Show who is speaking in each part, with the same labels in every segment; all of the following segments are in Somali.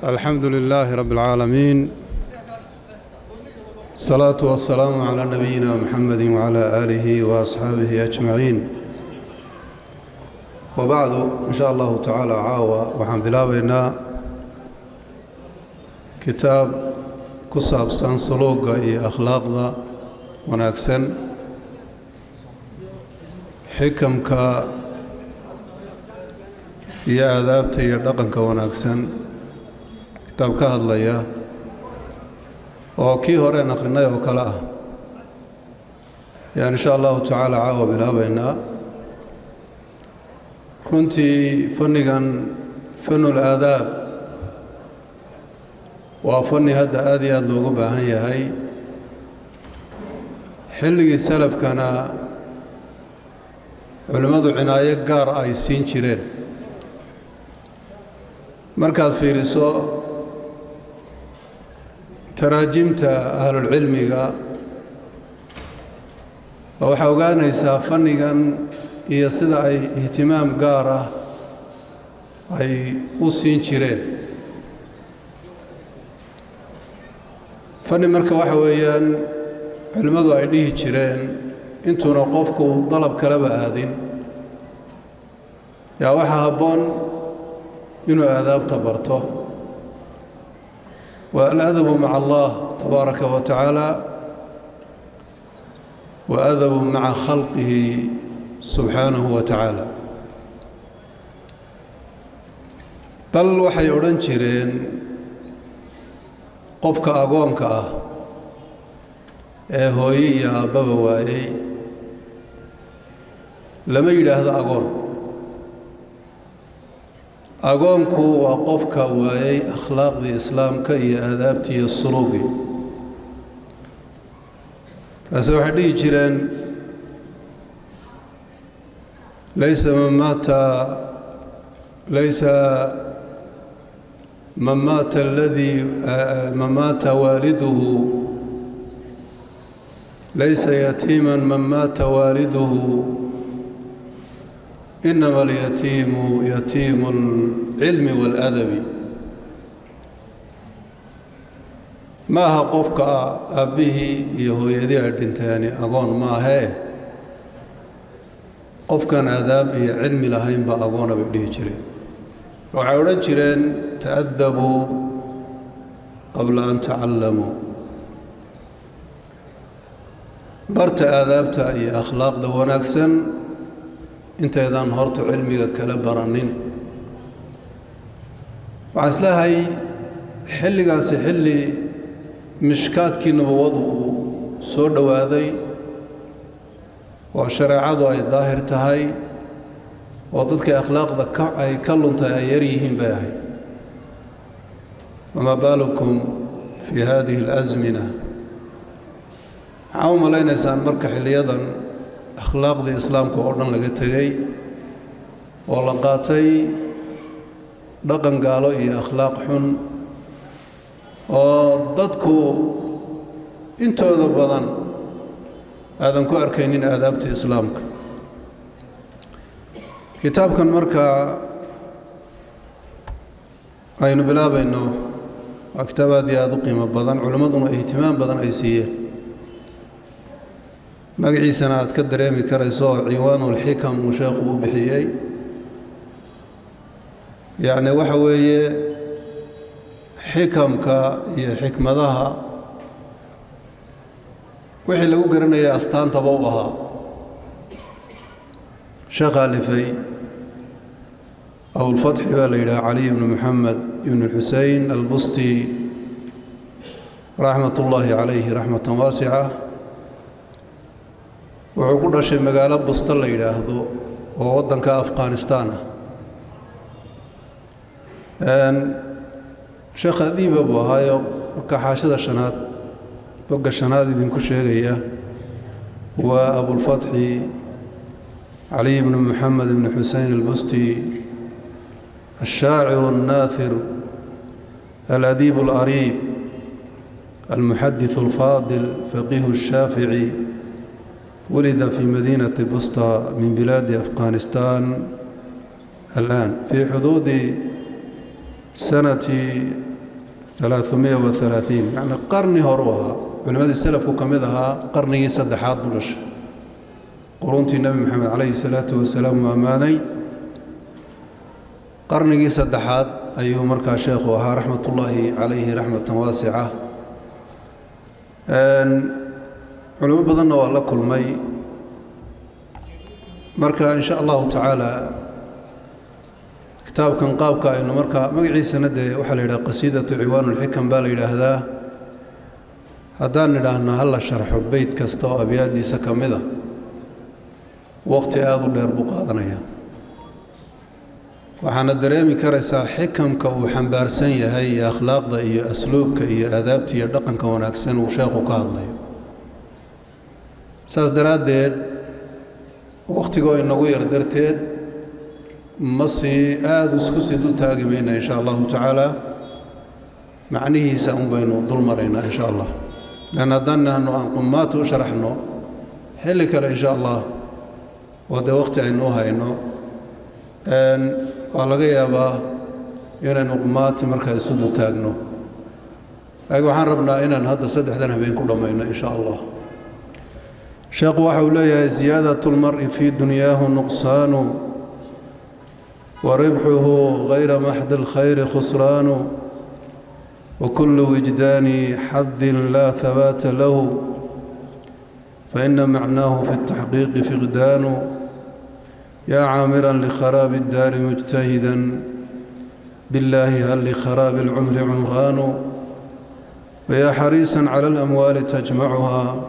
Speaker 1: الحمد لله رب العالمين، الصلاة والسلام على نبينا محمد وعلى آله وأصحابه أجمعين. وبعد إن شاء الله تعالى عاوة وحن بلابينا كتاب كصاب سان سلوغا إي أخلاق وناكسن حكمك يا آدابتي يا دقنك وناكسن كتاب كهدليا oo kii hore naqrinay oo kala ah in sha Allah ta'ala caawa bilaabayna runtii fannigan fanul aadaab waa fanni hadda aad iyo aad loogu baahan yahay xilligii salafkana culimadu cinaayo gaar ay siin jireen markaad fiiriso taraajimta ahlul cilmiga waxa ogaanaysaa fannigan iyo sida ay ihtimaam gaar ah ay u siin jireen fanni marka waxa weeyaan culimadu ay dhihi jireen intuuna qofku dalab kaleba aadin yaa waxa habboon inuu aadaabta barto والأدب مع الله تبارك وتعالى وأدب مع خلقه سبحانه وتعالى بل waxay oran jireen qofka agoonka ah ee hooyo iyo aababa waayay lama yiraahdo agoonku waa qofka waayay akhlaaqda islaamka iyo aadaabta iyo suluuga taasi waxay dhihi jireen laysa man mata waliduhu laysa yatiiman man mata waliduhu إنما اليتيم يتيم العلم والأدب ما قفك أبيه يهودي الدنتاني أقول ما هي قفك آداب علم لهين بأقول بديه جرين وعورا جرين تأدبوا قبل أن تعلموا برت آدابت أي أخلاق دواناكسن intaydan horta cilmiga kala baranin waxaan islahay xilligaasi xilli mishkaadkii nabawadu soo dhawaaday oo shareecadu ay daahir tahay oo dadka akhlaaqda ay ka luntay ay yar yihiin bay ahayd wama baalukum fi hadihi alazmina waxaan u malaynaysaan marka xilliyadan akhlaaqda islaamka oo dhan laga tegay oo la qaatay dhaqan gaalo iyo akhlaaq xun oo dadku intooda badan aadan ku arkaynin aadaabta islaamka kitaabkan marka aynu bilaabayno waa kitaab aad iyo aad u qiimo badan culimmaduna ihtimaam badan ay siiyeen magaciisana aad ka dareemi karayso ciwaanul xikam uu sheekhu u bixiyey yacni waxa weeye xikamka iyo xikmadaha wixii lagu garanayay astaantaba u ahaa sheekh alifay abulfatxi baa la yidhaha cali ibnu moxamed ibnu xusein albusti raxmat ullaahi calayhi raxmatan waasica wuxuu ku dhashay magaalo busta la yidhaahdo oo waddanka afghanistan ah sheekh adiiba buu ahaayo marka xaashada shanaad bogga shanaad idinku sheegaya waa abulfatxi cali ibnu moxamed ibnu xusein albusti الشاعر الناثر الأديب الأريب المحدث الفاضل فقيه الشافعي ولد في مدينة بسطة من بلاد أفغانستان الآن في حدود سنة 330 يعني قرني هروها علماء السلف وكمدها قرني سدحات بلش قرونتي النبي محمد عليه الصلاة والسلام وأماني قرني سدحات أيها مركا شيخ وها رحمة الله عليه رحمة واسعة علماء بدنا والله كل مي مركا إن شاء الله تعالى كتاب كان قابك إنه مركا مقعي سند وحل إلى قصيدة عوان الحكم بالي إلى هذا هدان إلى أن هلا شرح بيت كستو أبيادي سكمدة وقت آذو دير بقاضنيا وحنا الدريمي كرسا حكم كو حنبارسن هي أخلاق ذا أسلوب كي آدابتي يدقن كون أكسن وشاقو كاضني ساس دراد ديد وقت قوي إنه يردرتيد مصي آذو سكسي دو تاقمين إن شاء الله تعالى معنيه سأم بينه ظلمرين إن شاء الله لأن أظننا أنه أنقمات وشرحنا حلك إن شاء الله وده وقت إنوها إنه ولقى يابا إن نقمات مركز سدو تاقنو أقول حان ربنا إن هذا سدح دنها بين كل مين إن شاء الله شاق حولي زيادة المرء في دنياه نقصان وربحه غير محض الخير خسران وكل وجدان حظ لا ثبات له فإن معناه في التحقيق فقدان يا عامرا لخراب الدار مجتهدا بالله هل لخراب العمر عمران ويا حريصا على الأموال تجمعها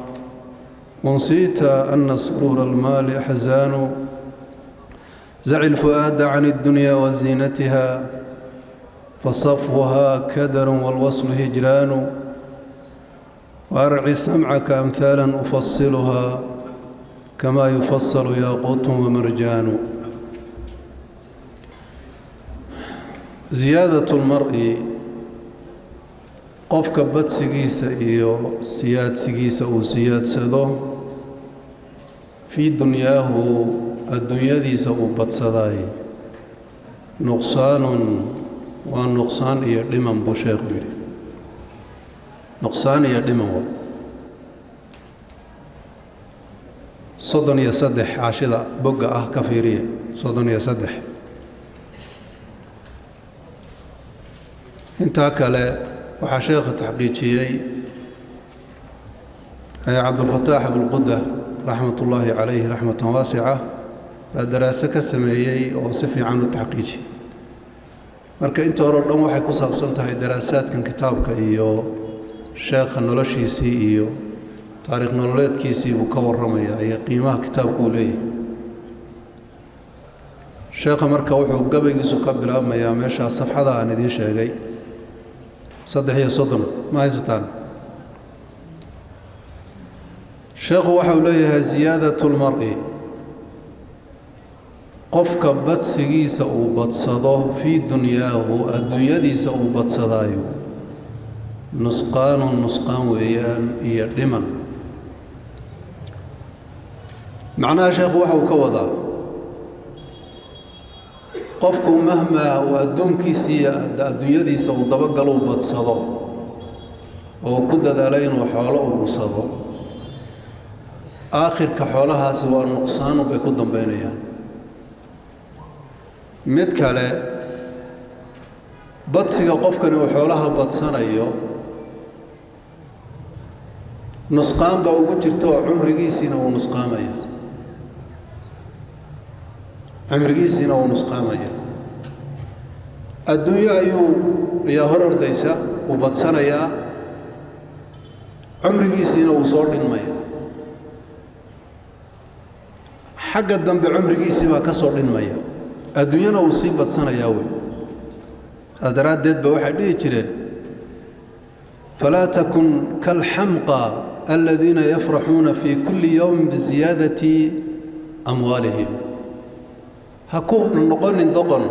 Speaker 1: ونسيت أن سرور المال أحزان زع الفؤاد عن الدنيا وزينتها فصفوها كدر والوصل هجران وأرعي سمعك أمثالا أفصلها كما يفصل ياقوت ومرجان زيادة المرء قفك بد سجيسة إيو سياد سجيسة أو سياد سدو في دنياه الدنيا دي سأوبت صداي نقصان والنقصان يردمن بشيخ بيلي نقصان يردمن صدن يصدح عاشدة بقى كفيرية صدن يصدح انت كلا وحشيخ تحقيقي عبد الفتاح بن قدة رحمة الله عليه رحمة واسعة دراسة كسمية وصفي عنه التحقيقي marka inta hore dhan waxay ku saabsan tahay daraasaadkan kitaabka iyo sheekha noloshiisii iyo taariikh nololeedkiisii buu ka warramayaa iyo qiimaha kitaabku uu leeyahay sheekha marka wuxuu gabaygiisu ka bilaabmayaa meesha safxada aan idiin sheegay 330 ma haysataan sheekhu waxa uu leeyahay ziyaadatul mar'i قفك بدسجيس أو بدصده في دنياه الدنيا أو بدصدايو نسقان ويان يردمن معناه شيخ وحو كوضا قفك مهما وأدوم كيسي الدنيا أو دبقلو بدصده أو كد دالين وحوله وصده آخر كحولها سوى النقصان وبيكون بينيان mid kale badsiga qofkani uu xoolaha badsanayo nusqaan baa ugu jirta oo cumrigiisina uu nusqaamaya adduunyo ayuu yaa hor ordaysa uu badsanayaa cumrigiisina uu soo dhinmaya xagga dambe cumrigiisii baa ka soo dhinmaya adduunyana uu sii badsanayaa wey adaraaddeed ba waxay dhihi jireen falaa takun kalxamqa aladiina yafraxuuna fi kulli yowmin biziyaadati amwaalihim ha ku noqonin doqon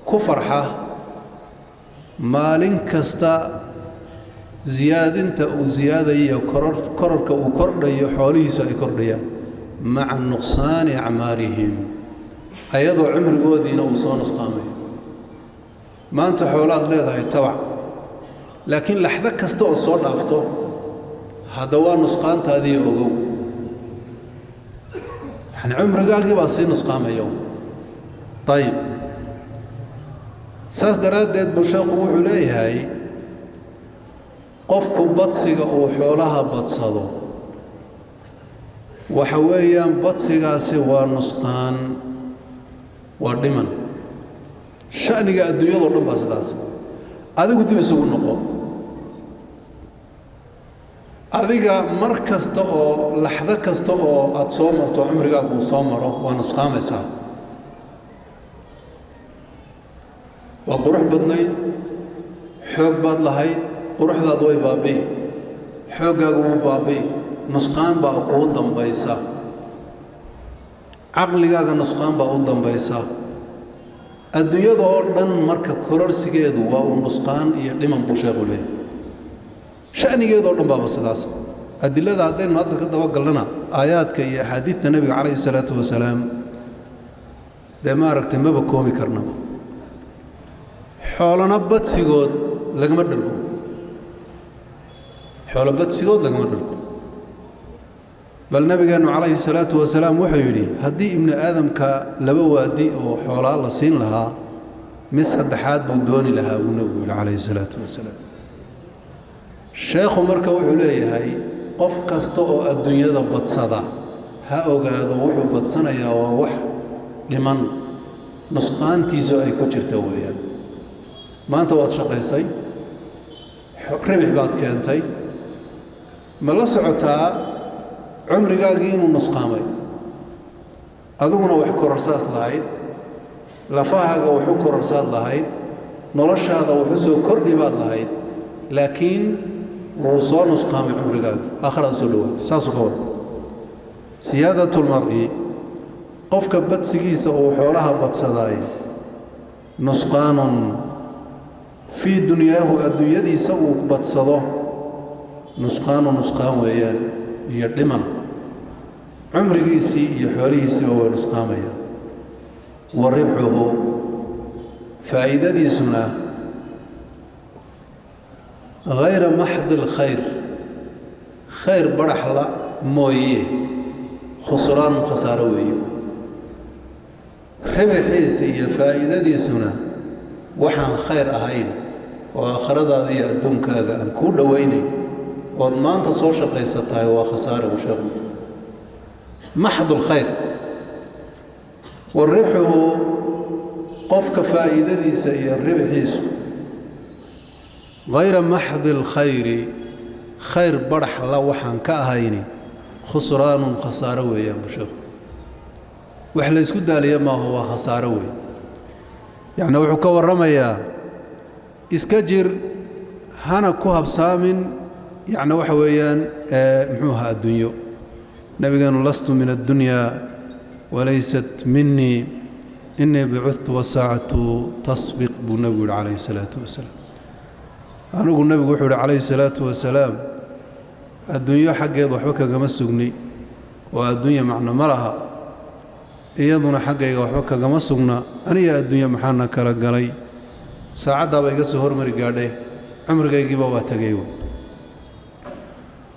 Speaker 1: ku farxa maalin kasta ziyaadinta uu ziyaadayo kororka uu kordhayo xoolihiisu ay kordhayaan maca nuqsaani acmaarihim ayadoo cumrigoodiina uu soo nusqaamay maanta xoolaad leedahay tabac لكن لحظة كستو الصور أفتو هذا هو نسقان هذه أوجو يعني عمر قال بصير نسقان يوم طيب ساس دراد بشاق وحلي هاي قفك بطسق أو حولها بطسضو وحويا بطسق سوى نسقان وردمن شأنك الدنيا ضرب باسداس هذا قلت بسوق النقو هذا مركز تو لحظة كستو أتصومر تو عمرك أبو صومر ونسقان مسا وقروح بدني حوق بعض لهاي قروح ذا ضوي بابي حوق أبو بابي نسقان بأقود دم بيسا عقلي جاك نسقان بأقود دم بيسا الدنيا دورن مركب كرر سجاد ونسقان يلمن بوشغله شأني جاد دورن باب السداس الدليل هذين ما أدرك توقع لنا آيات كي حديث النبي عليه الصلاة والسلام دمارك تمبا كومي كرنا حولنا بات سجود لقمة دركم حول بات سجود لقمة دركم بل النبي قال عليه الصلاة والسلام وحيولي هدي ابن آدم كلبوا دي وحول الله سين لها مسحد حاد بدوني لها والنبي عليه الصلاة والسلام الشيخ مركا وحولي هاي قف كستو الدنيا ذا بتصدا ها أوجاد وحو بتصنا يا وح لمن نسقان تيزو أي كتير تويا ما أنت وات شقيسي ربح بعد كأنتي ما لا سعتها عمري قاقين ونسقامي أذونا وحكو رصاص لهاي لفاها وحكو رصاص لهاي نرش هذا وحسو كردي بعد لهاي لكن روصان نسقامي عمري قاقين آخر الزلوات ساسو قوات سيادة المرء قفك بتسقيس وحولها بتصداي نسقان في دنياه الدنيا دي سوق بتصده نسقان ويان يردمن عمريسي يحوليسي هو نسقاميا وربحه فائدة سنة غير محض الخير خير برحلة مويه خسران خساروي ربحيسي فائدة سنة وحن خير أهين وآخرة ذي الدنك أن كل ويني وما أنت صوش قيستها وخسارة وشر محض الخير والربح هو قفك فائدة دي سيء الربح غير محض الخير خير برح لوحا كأهيني خسران خسارة ويا مشغل وحلا يسكد عليه ما هو خسارة ويا يعني وحكا ورميا إسكجر هانا كوهب سامن يعني وحويان محوها الدنيا نبي قالوا لست من الدنيا وليست مني إني بعثت وساعة تسبق بالنبي عليه الصلاة والسلام أنا أقول النبي عليه الصلاة والسلام الدنيا حق يضحوك كما السجني والدنيا معنى مرها إيضنا حق يضحوك كما السجنى أنا يا الدنيا محانا كرقلي ساعدها بيقص هرمري قاعدة عمرك يجيبها واتقيوه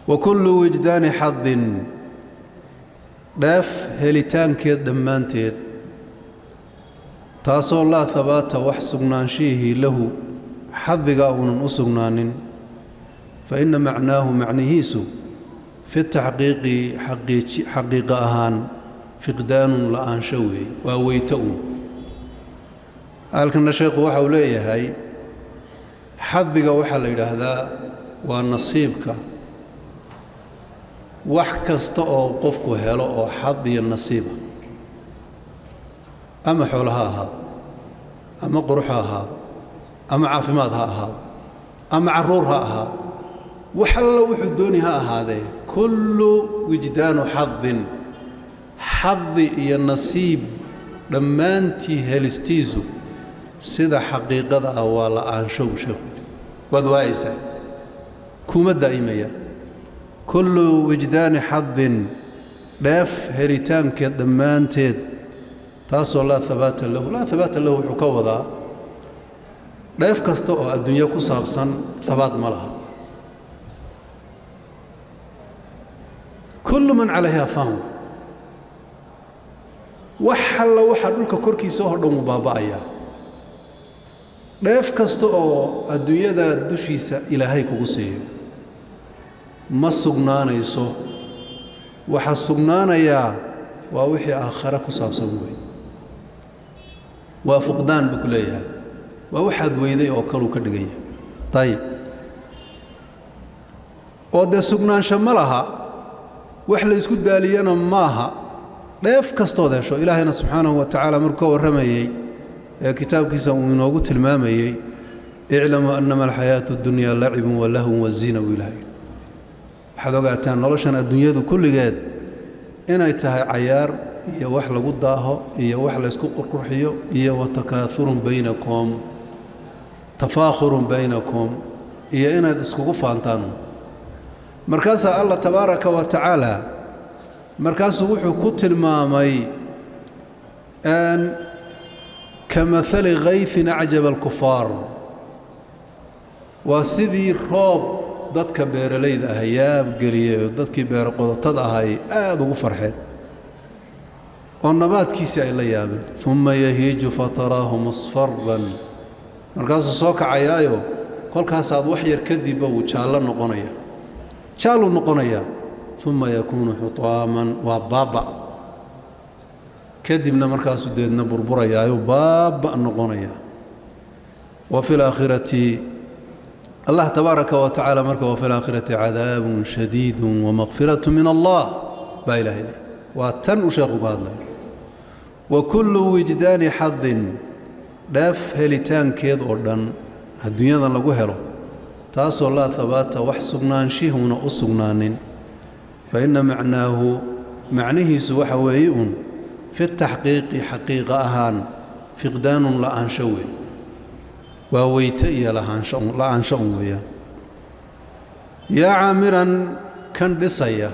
Speaker 1: وكل وجدان حظ داف هليتان كيد دمانتيد تاسو الله ثبات وحسقنانشيه له حظقا ونسقنان فإن معناه معنيهيسو في التحقيق حقيقة أهان فقدان لآن شوي وويتؤون لكن الشيخ وحوليه هاي حظقا وحل إلى هذا ونصيبك wax kasta oo qofku helo oo xad iyo nasiib ama xoolaha ahaado ama qurux ha ahaado ama caafimaad ha ahaado ama caruur ha ahaado wax alla wuxuu dooni ha ahaadee kullu wijdaanu xadin xad iyo nasiib dhammaantii helistiisu sida xaqiiqada ah waa la aanshow sheekhu wad waaysa kuma daa'imaya كل وجدان حظ داف هريتان كدمانتيد تاسو لا ثبات له لا ثبات له حكوضا dheef kasta oo adduunyo ku saabsan thabaat ma laha kullu man calayha fan wax alla waxa dhulka korkiisa oo dhan u baaba'aya dheef kasta oo adduunyada dushiisa ilaahay kugu siiyo ma sugnaanayso waxa sugnaanaya waa wixii aakhira ku saabsan weey waa fuqdaan buu leeyahay waa waxaad weyday oo kale uu ka dhigaya tayib oo de sugnaansho ma laha wax la isku daaliyana maaha dheef kastoo hesho ilaahayna subxaanahu wa tacaala markuu warramayay ee kitaabkiisa uu inoogu tilmaamayay iclamu annama alxayaatu addunya lacibun wa lahwun wa ziina buu ilaahay waxaad ogaataan noloshan adduunyadu kulligeed inay tahay cayaar iyo wax lagu daaho iyo wax la isku qurqurxiyo iyo watakaathurun baynakum tafaakhurun baynakum iyo inaad iskugu faantaan markaasaa allah tabaaraka wa tacaala markaasuu wuxuu ku tilmaamay kamathali ghaythin acjaba alkufaar waa sidii roob dadka beeralayda ah yaab geliyay oo dadkii beero qodotada ahay aad ugu farxeen oo nabaadkiisii ay la yaabeen uma yahiiju fataraahu musfarran markaasuu soo kacayaayo kolkaasaad wax yar kadibba uu jaallo noqonaya jaaluu noqonaya uma yakuunu xutaaman waa baaba kadibna markaasuu deedna burburayaayo baaba noqonaya wa fi laakhirati الله تبارك وتعالى مركه وفي الآخرة عذاب شديد ومغفرة من الله لا إله إلا واتن أشاقك هذا وكل وجدان حظ داف هلتان كيد أردن الدنيا ذا لقو هلو تاسو الله ثبات وحسقنان شيهون أسقنان فإن معنيه سوى حوائي في التحقيق حقيقة أهان فقدان لا أنشوي وويتئي لا أنشأ ويا يا عامرا كان دسيا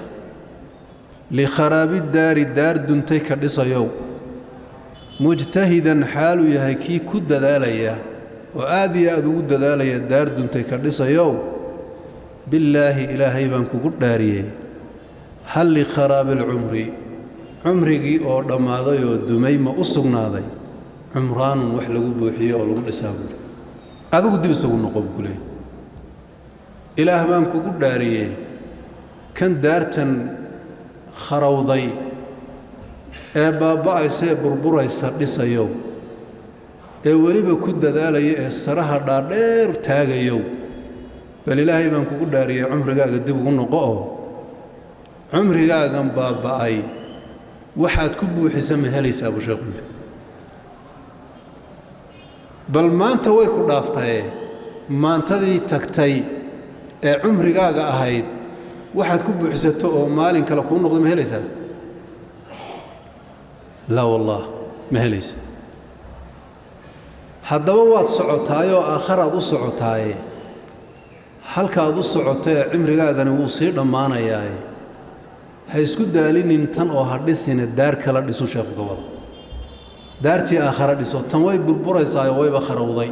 Speaker 1: لخراب الدار دنتي كدسيو مجتهدا حال يهكي كد داليا وآدي أذو داليا الدار دنتي كدسيو بالله إلهي بانكو قد داريه هل لخراب العمر عمري أو دماضي ودمي ما أصغناضي عمران وحلقو بوحيه ولو دسابو adigu dib isagu noqon kulay ilaah baan kugu dhaariyay kan daartan kharawday ee baaba'aysa burburaysa dhisayo ee waliba ku dadaalaya ee saraha dhaadheer taagayo bal ilaahay baan kugu dhaariyay umrigaaga dib ugu noqo oo umrigaagan baaba'ay waxaad ku buuxisa ma helaysaa abu sheekh bal maanta way ku dhaaftay maantadii tagtay ee umrigaaga ahayd waxaad ku buuxsato oo maalin kale ku noqdo ma helaysaa la wallah ma helaysid haddaba waad socotaayoo aakhiraad u socotaay halkaad u socotay umrigaagana wuu sii dhammaanayaa ha isku daalinin tan oo ha dhisina daar kala dhisu sheekhu gabadha دارتي آخر ديسو تنوي بربريساي ويبا خروضي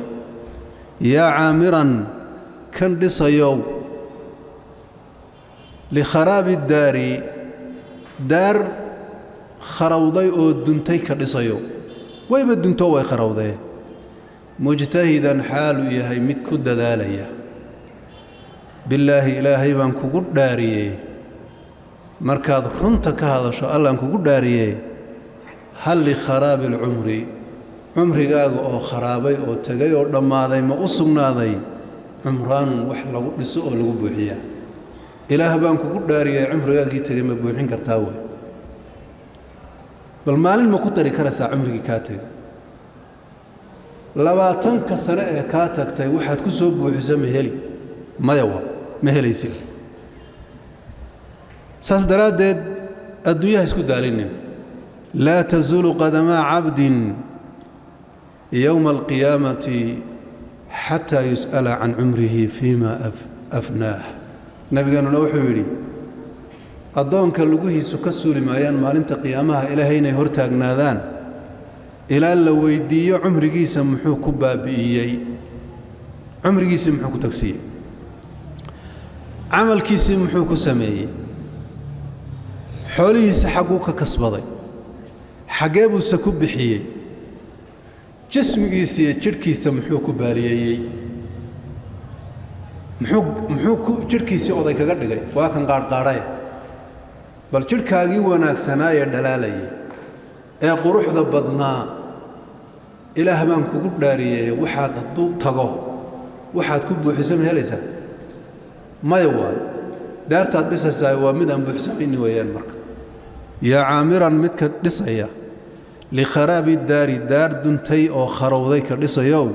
Speaker 1: يا عامرا كان ديسيو لخراب الدار دار خروضي او دنتي كديسيو ويبا دنتو وي خروضي مجتهدا حال يهي مد كدداليا بالله إلهي بان كوغو داريي markaad runta ka hadasho Allah kugu dhaariyay hal li kharaab al umri umrigaaga oo kharaabay oo tagay oo dhamaaday ma u sugnaaday umraan wax lagu dhiso oo lagu buuxiya ilaah baan kugu dhaariyay umrigaagii tagay ma buuxin kartaa way bal maalin ma ku tari karaysaa umrigii ka tagay 20 sano ee ka tagtay waxaad ku soo buuxisay ma heli mayawa ma helaysid ساس درادد الدنيا اسكو دالين لا تزول قدم عبد يوم القيامة حتى يسأل عن عمره فيما أفناه نبي قالوا نوحي يري الضوء كاللقوه سكسو لمايان مالنت قيامها إلى هين يهرتاق ناذان إلى اللو يدي عمره سمحو كبابيي cumrigiisii muxuu ku tagsiiyey camalkiisii muxuu ku sameeyey xoolihiisa xaguu ka kasbaday xagee buuse ku bixiyey jismigiisa iyo jidhkiisa muxuu ku baaliyeeyey muxuu ku jidhkiisii oday kaga dhigay waa kan qaadhqaadhaya bal jidhkaagii wanaagsanaa ee dhalaalayay ee quruxda badnaa ilaah baan kugu dhaariyey waxaad hadduu tago waxaad ku buuxisa ma helaysaa maya waay daartaad dhisaysaa waa mid aan buuxsamayni weeyaan marka yaa caamiran midka dhisaya likharaabi daari daar duntay oo kharowday ka dhisayow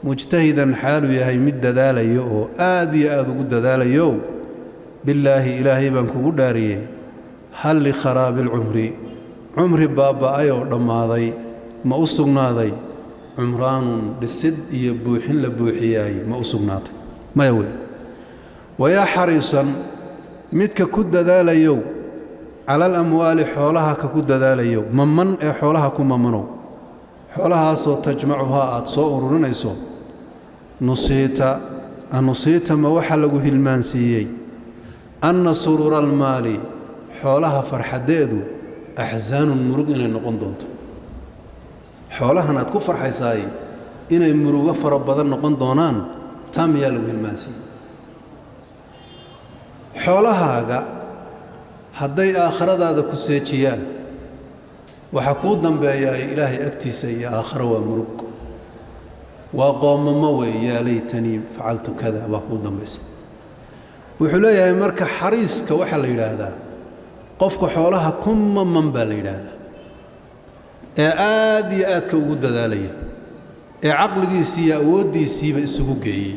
Speaker 1: mujtahidan xaaluu yahay mid dadaalayo oo aad iyo aad ugu dadaalayow billaahi ilaahay baan kugu dhaariyey hal likharaabi alcumri cumri baaba'ay oo dhammaaday ma u sugnaaday cumraanun dhisid iyo buuxin la buuxiyaay ma u sugnaatay maya wey wayaa xariisan midka ku dadaalayow cala alamwaali xoolaha ka ku dadaalayow maman ee xoolaha ku mamanow xoolahaasoo tajmacuhaa aad soo ururinayso nusiita ma waxa lagu hilmaansiiyey anna suruura almaali xoolaha farxaddeedu axsaanun murug inay noqon doonto xoolahan aad ku farxaysaay inay murugo fara badan noqon doonaan taa miyaa lagu hilmaansiiyey xoolahaaga hadday aakhiradaada ku seejiyaan waxa kuu dambeeyaa ilaahay agtiisa iyo aakhiro waa murug waa qoomamo wey yaa laytanii facaltu kada waa kuu dambaysa wuxuu leeyahay marka xariiska waxaa la yidhaahdaa qofka xoolaha ku maman baa la yidhaahdaa ee aad iyo aadka ugu dadaalaya ee caqligiisii iyo awooddiisiiba isugu geeyey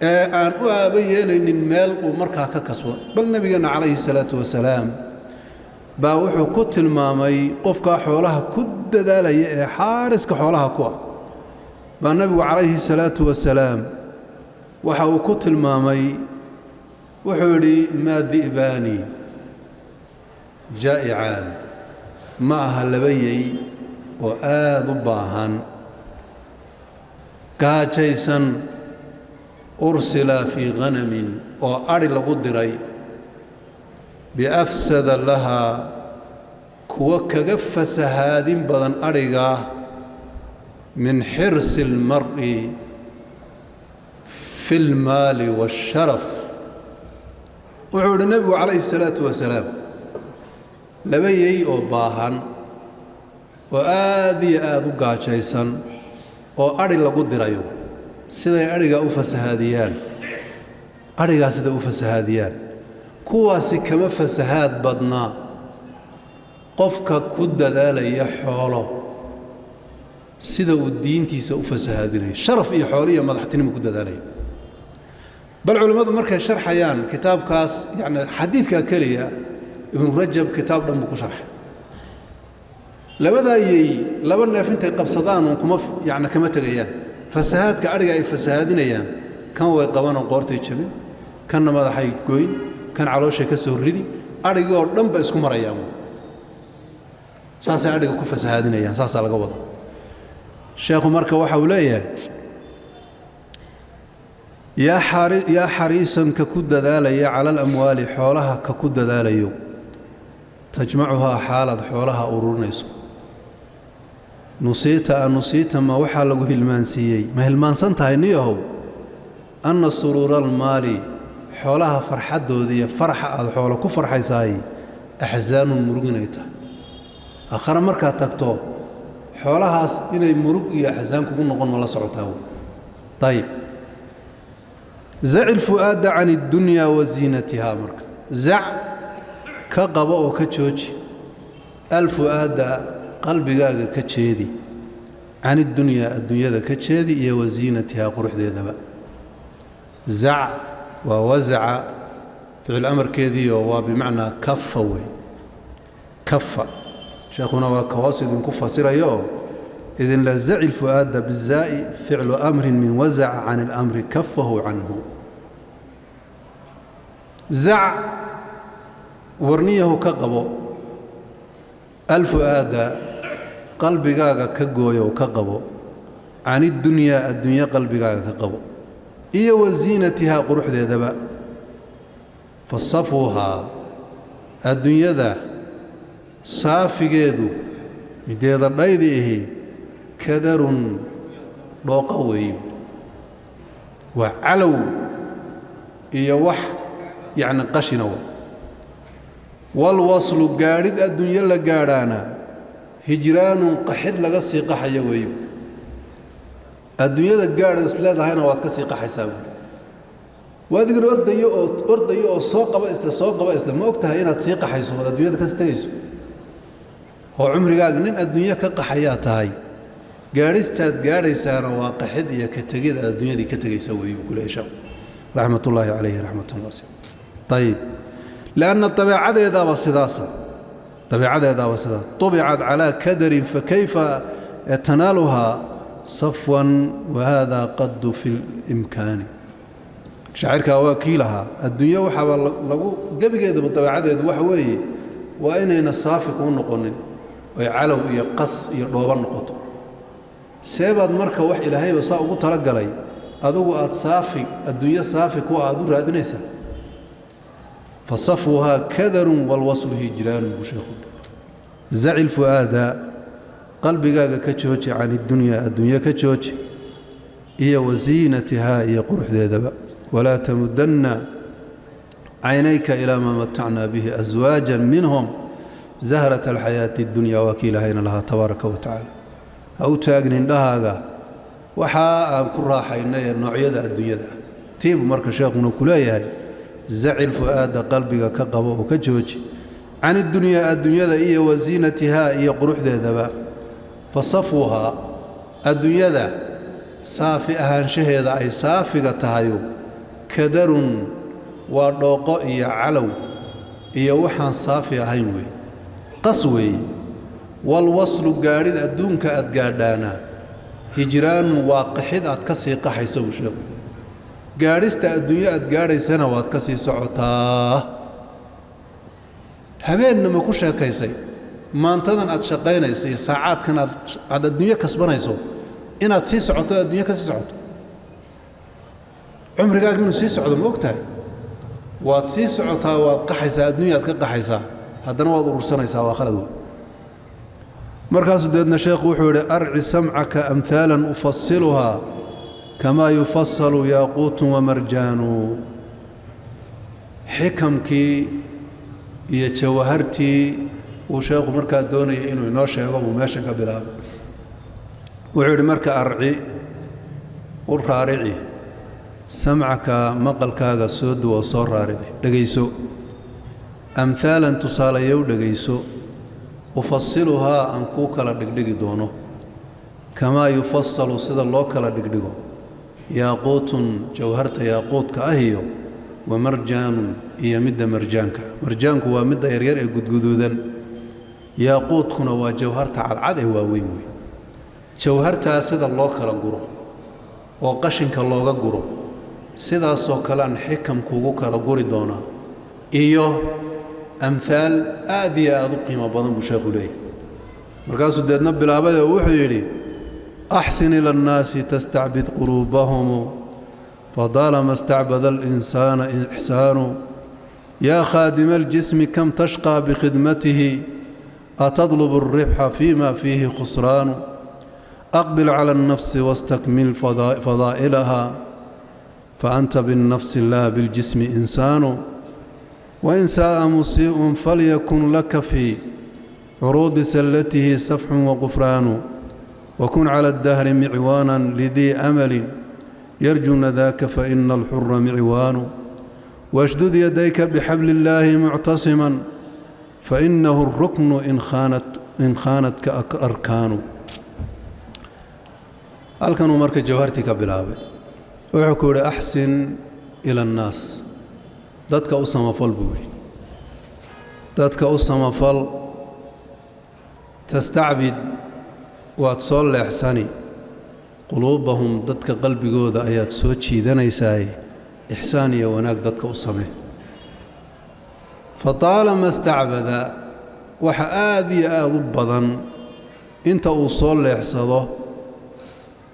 Speaker 1: ee aan u aaba yeelaynin meel uu markaa ka kasbo bal nebigeenna calayhi salaatu wasalaam baa wuxuu ku tilmaamay qofkaa xoolaha ku dadaalaya ee xaariska xoolaha ku ah baa nebigu calayhi salaatu wasalaam waxa uu ku tilmaamay wuxuu yidhi maa di'baani jaa'icaan ma aha laba yey oo aad u baahan gaajaysan ursila fii khanamin oo adhi lagu diray biafsada lahaa kuwa kaga fasahaadin badan adhigaa min xirsi almar'i fi almaali waasharaf wuxuu yidhi nebigu calayhi salaatu wasalaam laba yey oo baahan oo aad iyo aad u gaajaysan oo adhi lagu dirayo siday adhigaa u fasahaadiyaan adhigaa siday u fasahaadiyaan kuwaasi kama fasahaad badnaa qofka ku dadaalaya xoolo sida uu diintiisa u fasahaadinayo sharaf iyo xoolo iyo madaxtinimo ku dadaalaya bal culimmadu markay sharxayaan kitaabkaas yacni xadiidkaa keliya ibnu rajab kitaab dhan buu ku sharxay labadaa yey laba neef intay qabsadaan kama tegayaan fasahaadka adhiga ay fasahaadinayaan kan way qabanoo qoortay jabin kanna madaxay goyn kan calooshay ka soo ridi adhigii oo dhan ba isku marayaan saasay adhiga ku fasahaadinayaan saasaa laga wada sheekhu marka waxa uu leeyahay yaa xariisanka ku dadaalaya cala alamwaali xoolaha ka ku dadaalayo tajmacuhaa xaalaad xoolaha ururinayso nusiita ma waxaa lagu hilmaansiiyey ma hilmaansan tahay niyahow anna suruura almaali xoolaha farxaddooda iyo faraxa aad xoolo ku farxaysaay axsaanun murug inay tahay aakhare markaad tagto xoolahaas inay murug iyo axsaan kugu noqon ma la socotaa wey ayib zaci lfu'aada can اddunyaa wa ziinatihaa marka zac ka qabo oo ka jooji alfu'aada qalbigaaga ka jeedi can اddunyaa adduunyada ka jeedi iyo wa ziinatihaa quruxdeedaba zac waa wasaca ficil amarkeediioo waa bimacnaa kafa wey kafa sheekhuna waa kahoos idinku fasirayo idinla zaci lfu'aada bizaa'i ficlu amrin min wasaca can اlamri kafahu canhu zac warniyahu ka qabo alfu'aada qalbigaaga ka gooyow ka qabo عن الدنيا قلبك كقبو إيه وزينتها قروح ذي ذبا فصفوها الدنيا ذا صافي جيدو مدي ذا الرأيذي كدر قوي وعلو إيه وح يعني قشنوا والوصل قارد الدنيا لقارانا هجران قحد لقصي قحيا ويب الدنيا قارد اسلاد هنا واتكسي قحيساوي وادقن أردي أو سوق بأسلا ما وقتها هنا تسيق حيسو الدنيا كستيسو هو عمري قاعد نين الدنيا كقحيات هاي قارستاد قارسانا وقحد يا كتجد الدنيا دي كتجيسوي بكل إيش رحمة الله عليه رحمة واسعة. طيب لأن الطبيعة إذا وصداسة طبعت على كدر فكيف تنالها صفوا وهذا قد في الإمكان شاعرك وكيلها الدنيا وحاول لقو قبل كده بالطبيعة إذا وحوي وإن الصافق ونقن ويعلو يقص يروبان نقطه سيباد مركه وح إلى هاي بصاء وطلق لي أذو أتصافي الدنيا صافق وأذو رادنيسا فصفوها كدر والوصل هجران وشيخ زعل فؤاد قلبي قاقا كتشوش عن الدنيا كتشوش هي وزينتها هي قرح ذي ذبا ولا تمدن عينيك إلى ما متعنا به أزواجا منهم زهرة الحياة الدنيا وكيلها لها تبارك وتعالى أو تاقنين لها وحا أن كرها حيني النوعية الدنيا ذا تيب مركز شيخ من كلايا زعل فؤاد قلبك كقبوه كجوج عن الدنيا ذا إيه وزينتها إيه قروح ذا ذبا فصفوها الدنيا ذا صافي أهان شهيد أي صافقة تهيو كدر ودوق إيه علو إيه وحان صافي أهينوي قصوي والوصل قارد الدنك أدقادانا هجران واقحد أتكسي قحيسو شيخ قارست الدنيا أدقاري سنة واتكسي سعطاه هبين نما كوشا كيسي ما انتظن أتشقين يسي ساعات كان على الدنيا كسبنا يسو إن أتسي سعطاه الدنيا كسي سعطاه عمري قاعد يقول سي سعطاه موقتها واتسي سعطاه واتقحيسا الدنيا أتقحيسا هذا نواض رسنا يساوا خلدوا مركز ديدنا شيخ وحوري أرعي سمعك أمثالا أفصلها كما يفصل ياقوت ومرجان حكمكي يتشوهرتي وشيخ مركز دوني إنه ينوشي يغب وماشي قبلها وحوري مركز أرعي ورارعي سمعك مقلكاغا سود وصور رارعي لقيسو أمثالا تصاليو لقيسو أفصلها أن كوكلا دقدقي دونه كما يفصل سيدا اللوكلا دقدقو ياقوت جوهرت ياقوت كأهيو ومرجان هي مدة مرجانك هو مدة يرير قدودا ياقوت كنا وجوهرت على العاده هو وين جوهرت سيدا اللوكلا قرو وقشنك اللوكا قرو سيدا سوكلان حكم كوكلا قري دونا إيوه أمثال آذية أذو قيمة بضن بشيخ لي مركز ديدنا بالعبادة وحيري أحسن إلى الناس تستعبد قلوبهم فطالما استعبد الإنسان إحسان يا خادم الجسم كم تشقى بخدمته أتطلب الربح فيما فيه خسران أقبل على النفس واستكمل فضائلها فأنت بالنفس لا بالجسم إنسان وإن ساء مسيء فليكن لك في عروض سلته سفح وغفران وكن على الدهر معوانا لذي أمل يرجون ذاك فإن الحر معوان واشدد يديك بحبل الله معتصما فإنه الركن إن خانتك أركان ألكنوا مركز جوهرتك بالعابد وحكور أحسن إلى الناس dadka u samafal buu yiri dadka u samafal tastacbid waad soo leexsani quluubahum dadka qalbigooda ayaad soo jiidanaysaa ihsaan iyo wanaag dadka u samee fataalama istacbada waxa aad iyo aad u badan inta uu soo leexsado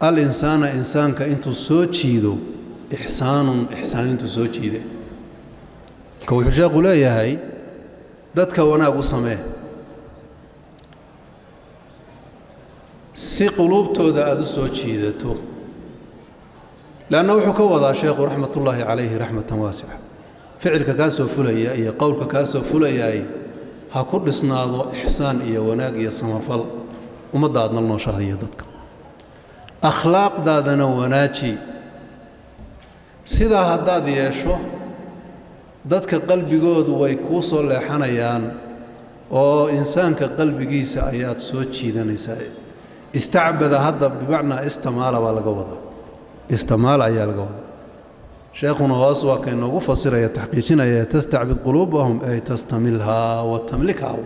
Speaker 1: الإنسان إنسانك أنتو سوتشيدو إحسان أنتو سوتشيده كوي الشيخ لا يهي دتك وانا قصمه سي قلوبتو دا أدو سوتشيدتو لأنه وحكا وضع شيخ رحمة الله عليه رحمة واسعة فعلك كاسو فليا إيا قولك كاسو فليا إيا هاكور لسناضو إحسان إيا وناق إيا صمفل ومدادنا الله شهية دتك أخلاق دادنا وناجي سيدا هداد يشو دادك قلبي قود ويكوصو لحنيان أو إنسانك قلبي قيسا آيات سوتشي دانيساي استعبد هذا بمعنى استمال والقوضة استمال أيها القوضة شيخنا غاسوا كأنه فصير يتحقيقنا تستعبد قلوبهم أي تستملها وتملكها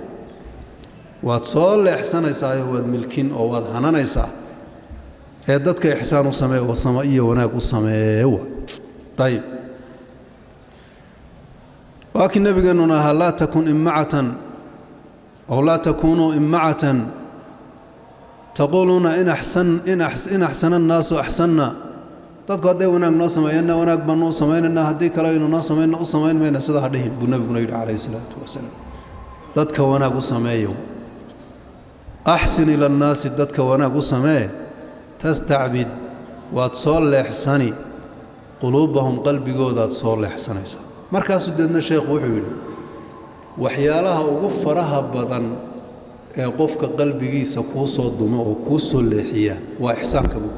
Speaker 1: وتصال إحسان إساء والملكين أو والحنان إساء دادك إحسان السماء والسمائية وناك السماء طيب ولكن النبي قال لنا لا تكن إمعة أو لا تكونوا إمعة تقولون إن أحسن الناس أحسننا تذكر هذا وناك نصمين وناك بنو صمين هديك لا ينصمين أصمين من سيد هديهم بالنبي عليه الصلاة والسلام تذكر وناك صمين أحسن إلى الناس تذكر وناك صمين تستعبد وتصل إحساني قلوبهم قلبي جودة تصل إحساني مركز سيدنا الشيخ وحيد وحيالها وغفرها بدن قفك قلبي جيس كوسو الدماء وكوسو اللحية وإحسانك بك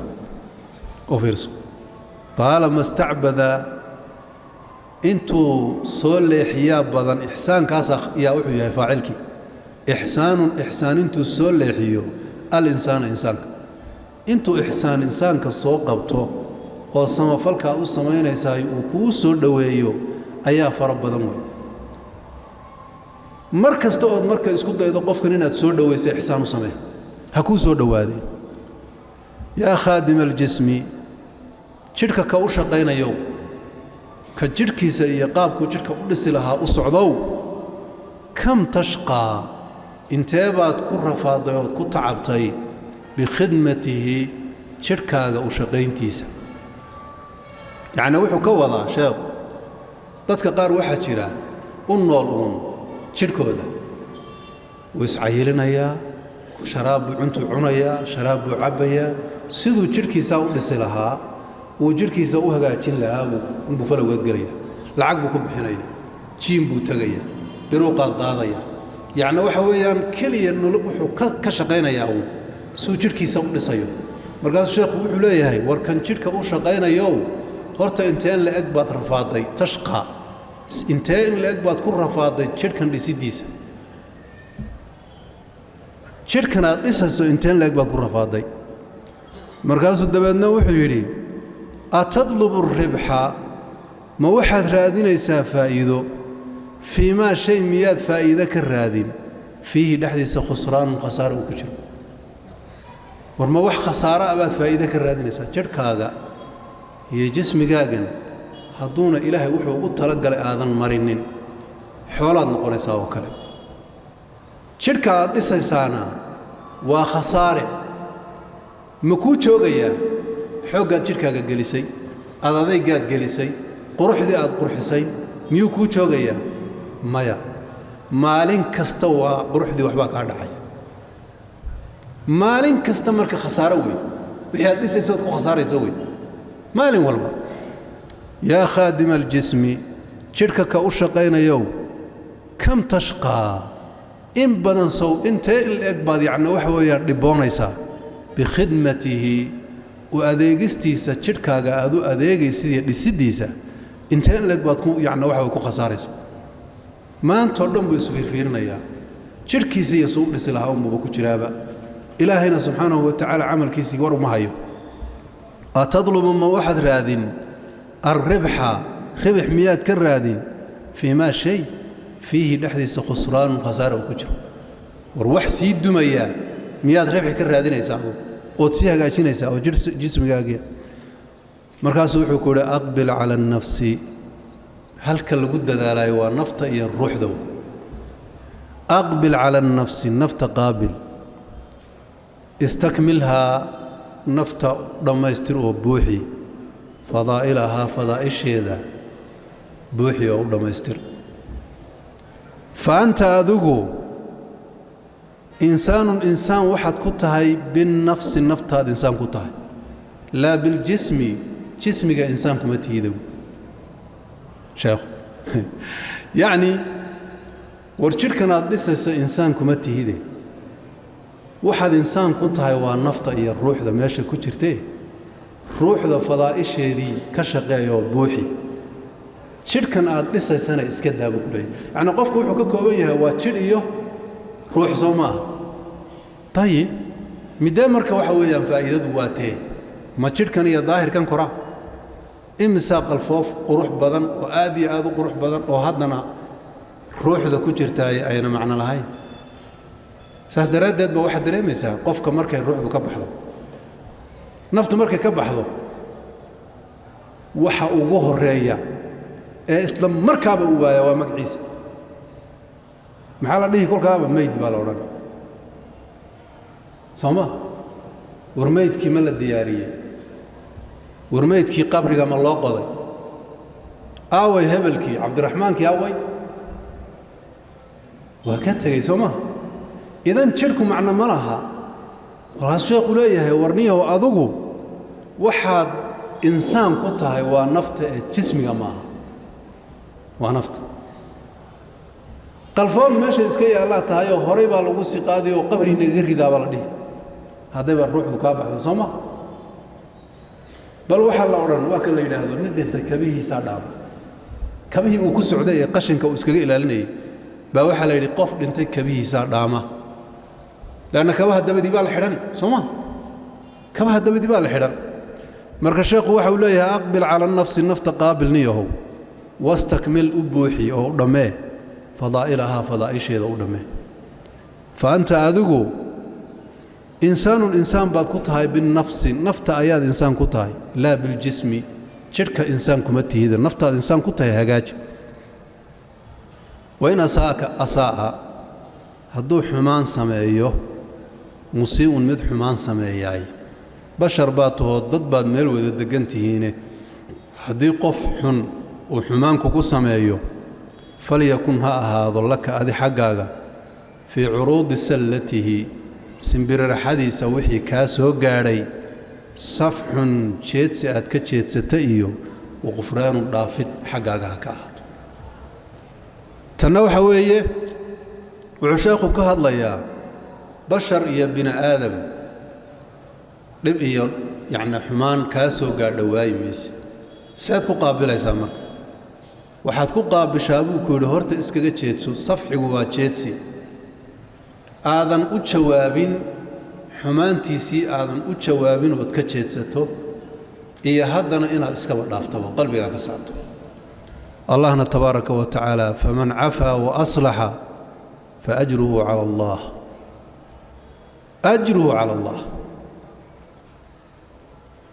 Speaker 1: وفرسو طالما استعبد انتو صول لحية بدن إحسان كاسخ يا وحي يا فاعلك إحسان انتو صول لحية الإنسان إنسانك انتو إحسان إنسانك الصوق قبطو وصما فالكا أصمين يساي وكوسو دويو أيا فرب بدن وين مركز تقعد مركز اسكت إذا قفك إنها تسول دويس إحسان وصمين هكو سول دوادي يا خادم الجسم شركة كوشة قينا يوم كجركي سيقابك وشركة أولس لها أصعدو كم تشقى انتابات كل رفاضيات كل تعبتي بخدمته شركة وشقين تيسا يعني وحو كوضا شاب dadka qaar waxa jira u nool jirkooda ويسعيلنايا شراب cuntu cunaya sharaab cabaya sidoo jirkiisa u dhisi lahaa oo jirkiisa u hagaajin lahaa uu falowad galaya lacag buu ku bixinaya jiim buu tagaya biroo qaadaya yaani waxa weeyaan kaliya nolol wuxuu ka shaqeynaya uu soo jirkiisa u dhisayo markaas sheekhu wuxuu leeyahay warkan jirka u shaqeynayo horta inteen la eg baad rafaaday tashqa inteen la eg baad ku rafaaday jirkan dhisidiisa jirkan aad dhisayso inteen la eg baad ku rafaaday markaas dabeedna wuxuu yiri atadlubu ribha ma waxaad raadinaysaa faa'iido fiima shay miyaad faa'iido ka raadin fihi dhaxdiisa khusraan khasaaro ku jiro war ma wax khasaaro abaad faa'iido ka raadinaysaa jirkaaga iyo jismigaagan haduuna ilaahay wuxuu ugu tala galay aadan marinin xoolaad noqonaysaa oo kale jirka aad dhisaysaana waa khasaare ma ku joogaya xoogaad jirkaaga gelisay adadaygaad gelisay quruxdii aad qurxisay miyuu ku joogaya maya maalin kasta waa quruxdii waxba ka dhacay maalin kasta marka khasaaro weey wixii aad dhisayso ku khasaarayso weey maalin walba yaa khadim aljismi jirka ka u shaqeynayo kam tashqa in badan soo intee ag baad yaani waxa weeyaan dhiboonaysaa bikhidmatihi wa adeegistiisa jirkaaga aad u adeegaysid dhisidiisa intee ag baad ku yaani waxa ku khasaaraysaa maanta dhan buu isfiirfiirinaya jirkiisa iyo soo dhisi lahaa uu ku jiraaba ilaahayna subhanahu wa ta'ala amalkiisa war uma hayo atadlubu ma waxad raadin الربح ربح مياد كرادين فيما شيء فيه دحديس خسران وخساره وكجر وروح سيد دميا مياد ربح كرادين يساو او تسي هغاجينيسا او جسمغاغيا markaas wuxuu ku leeyahay aqbil ala nafsi halka lagu dadaalay waa nafta iyo ruuxda aqbil ala nafsi nafta qabil istakmilha نفط دميستر وبوحي فضائلها فضائش هذا بوحي أو دميستر فأنت أذوقه إنسان واحد كتهاي بالنفس النفط هذا إنسان كتهاي لا بالجسم جسمك إنسان كمتيدو شيخ يعني ورشلكنا لسه إنسان كمتيدو واحد إنسان كنتهاي والنفط إيا الروح ذا ماشي كتيرته روح ذا فضائش هذه كشقايا وبوحي شركنا لسه سنة إسكتها بكلي يعني قفك وحكوك وياها وشر إياه روح زوما طيب مدامرك وحويا فائدة واتيه ما شركنا يا ظاهر كان كرا إمساق الفوف قروح بدن وآدي قروح بدن وهدنا روح ذا كتيرتاي أين معنى لهاي ساس دراد بواحد دريمسا قفك مركه الروح ذو كبحضه نفط مركه كبحضه وحا ugu horeeya ee isla markaaba uu waayo waa magaciisa maxaa la dhihi kolkaaba meyd baa la oran Soma warmeydkii ma la diyaariyay warmeydkii qabriga ma loo qoday aaway hebelkii Cabdiraxmaankii aaway waa ka tagay Soma إذن شركوا معنا ملها والشيخ ليه ورنيه وأذوقه واحد إنسان قطعه ونفط جسمي معه ونفط قلفون ماشي إسكي الله تعالى هريب على وسي قاضي وقبري نغير ذا بلدي هذا الروح ذكابح هذا صما بل وحال الأوران واكل لي هذا ندنت كبيه سادام كبيه وكس عدي قشن كوسكي إلى لني بوحال لي قف دنت كبيه سادامه لأن كبه الدبدي بالحراني صما كبه الدبدي بالحران مركز الشيخ وحوليها أقبل على النفس النفط قابل نيه واستكمل أبوحي أو دمه فضائلها فضائش هذا دمه فأنت أذوقه إنسان بعد كتهاي بالنفس نفط أياد إنسان كتهاي لا بالجسم شركة إنسان كمتي هذا نفط إنسان كتهاي هجاج وإن أساء هدو حمان سمايه مسيء مد حمان سماياي بشر باته ضد بعد ميل وذا دقنتي هنا هدي قف حن وحمان كوكو سمايه فليكن هذا لك هذه حقاقة في عروض سلته سنبرر حديث وحي كاسو قاري صفح شيتس أتكتشيت ستئيو وغفران ضافت حقاقة كهاد تنوح ويه وعشاقه كهضليا بشر يا بن آدم لبئيون يعني حمان كاسو قاعد وايميس ساد قابل يسامر waxaad ku qaabishaa buu ku yiri horta iskaga jeedso safxigu waa jeedsi aadan u jawaabin xumaantiisii aadan u jawaabin oo ka jeedsato iyo haddana inaad iska dhaafto qalbiga ka saarto allahna tabaaraka wa taala faman afa wa aslaha fa ajruhu ala allah ajruhu ala allah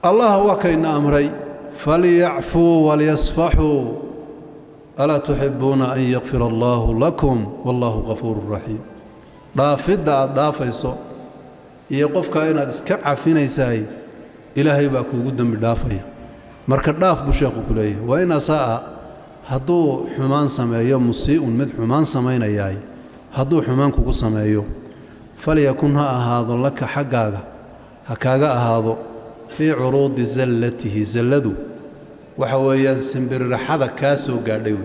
Speaker 1: allah wa kayna amray falyafu wal yasfahu ألا تحبون أن يغفر الله لكم والله غفور رحيم ضافد ضافيسو يقف كائن اسكع فينيساي إلهي باكو قدام بدافيا marka dhaaf bu sheekhu kuleeyahay waa in saa haduu xumaan sameeyo musii'un mid xumaan sameeyay haduu xumaan kugu sameeyo falyakun ha ahaado laka xaqaaga ha kaaga ahaado fi uruudi zallatihi zalladu waxa weeyaan simbirraxada ka soo gaadhay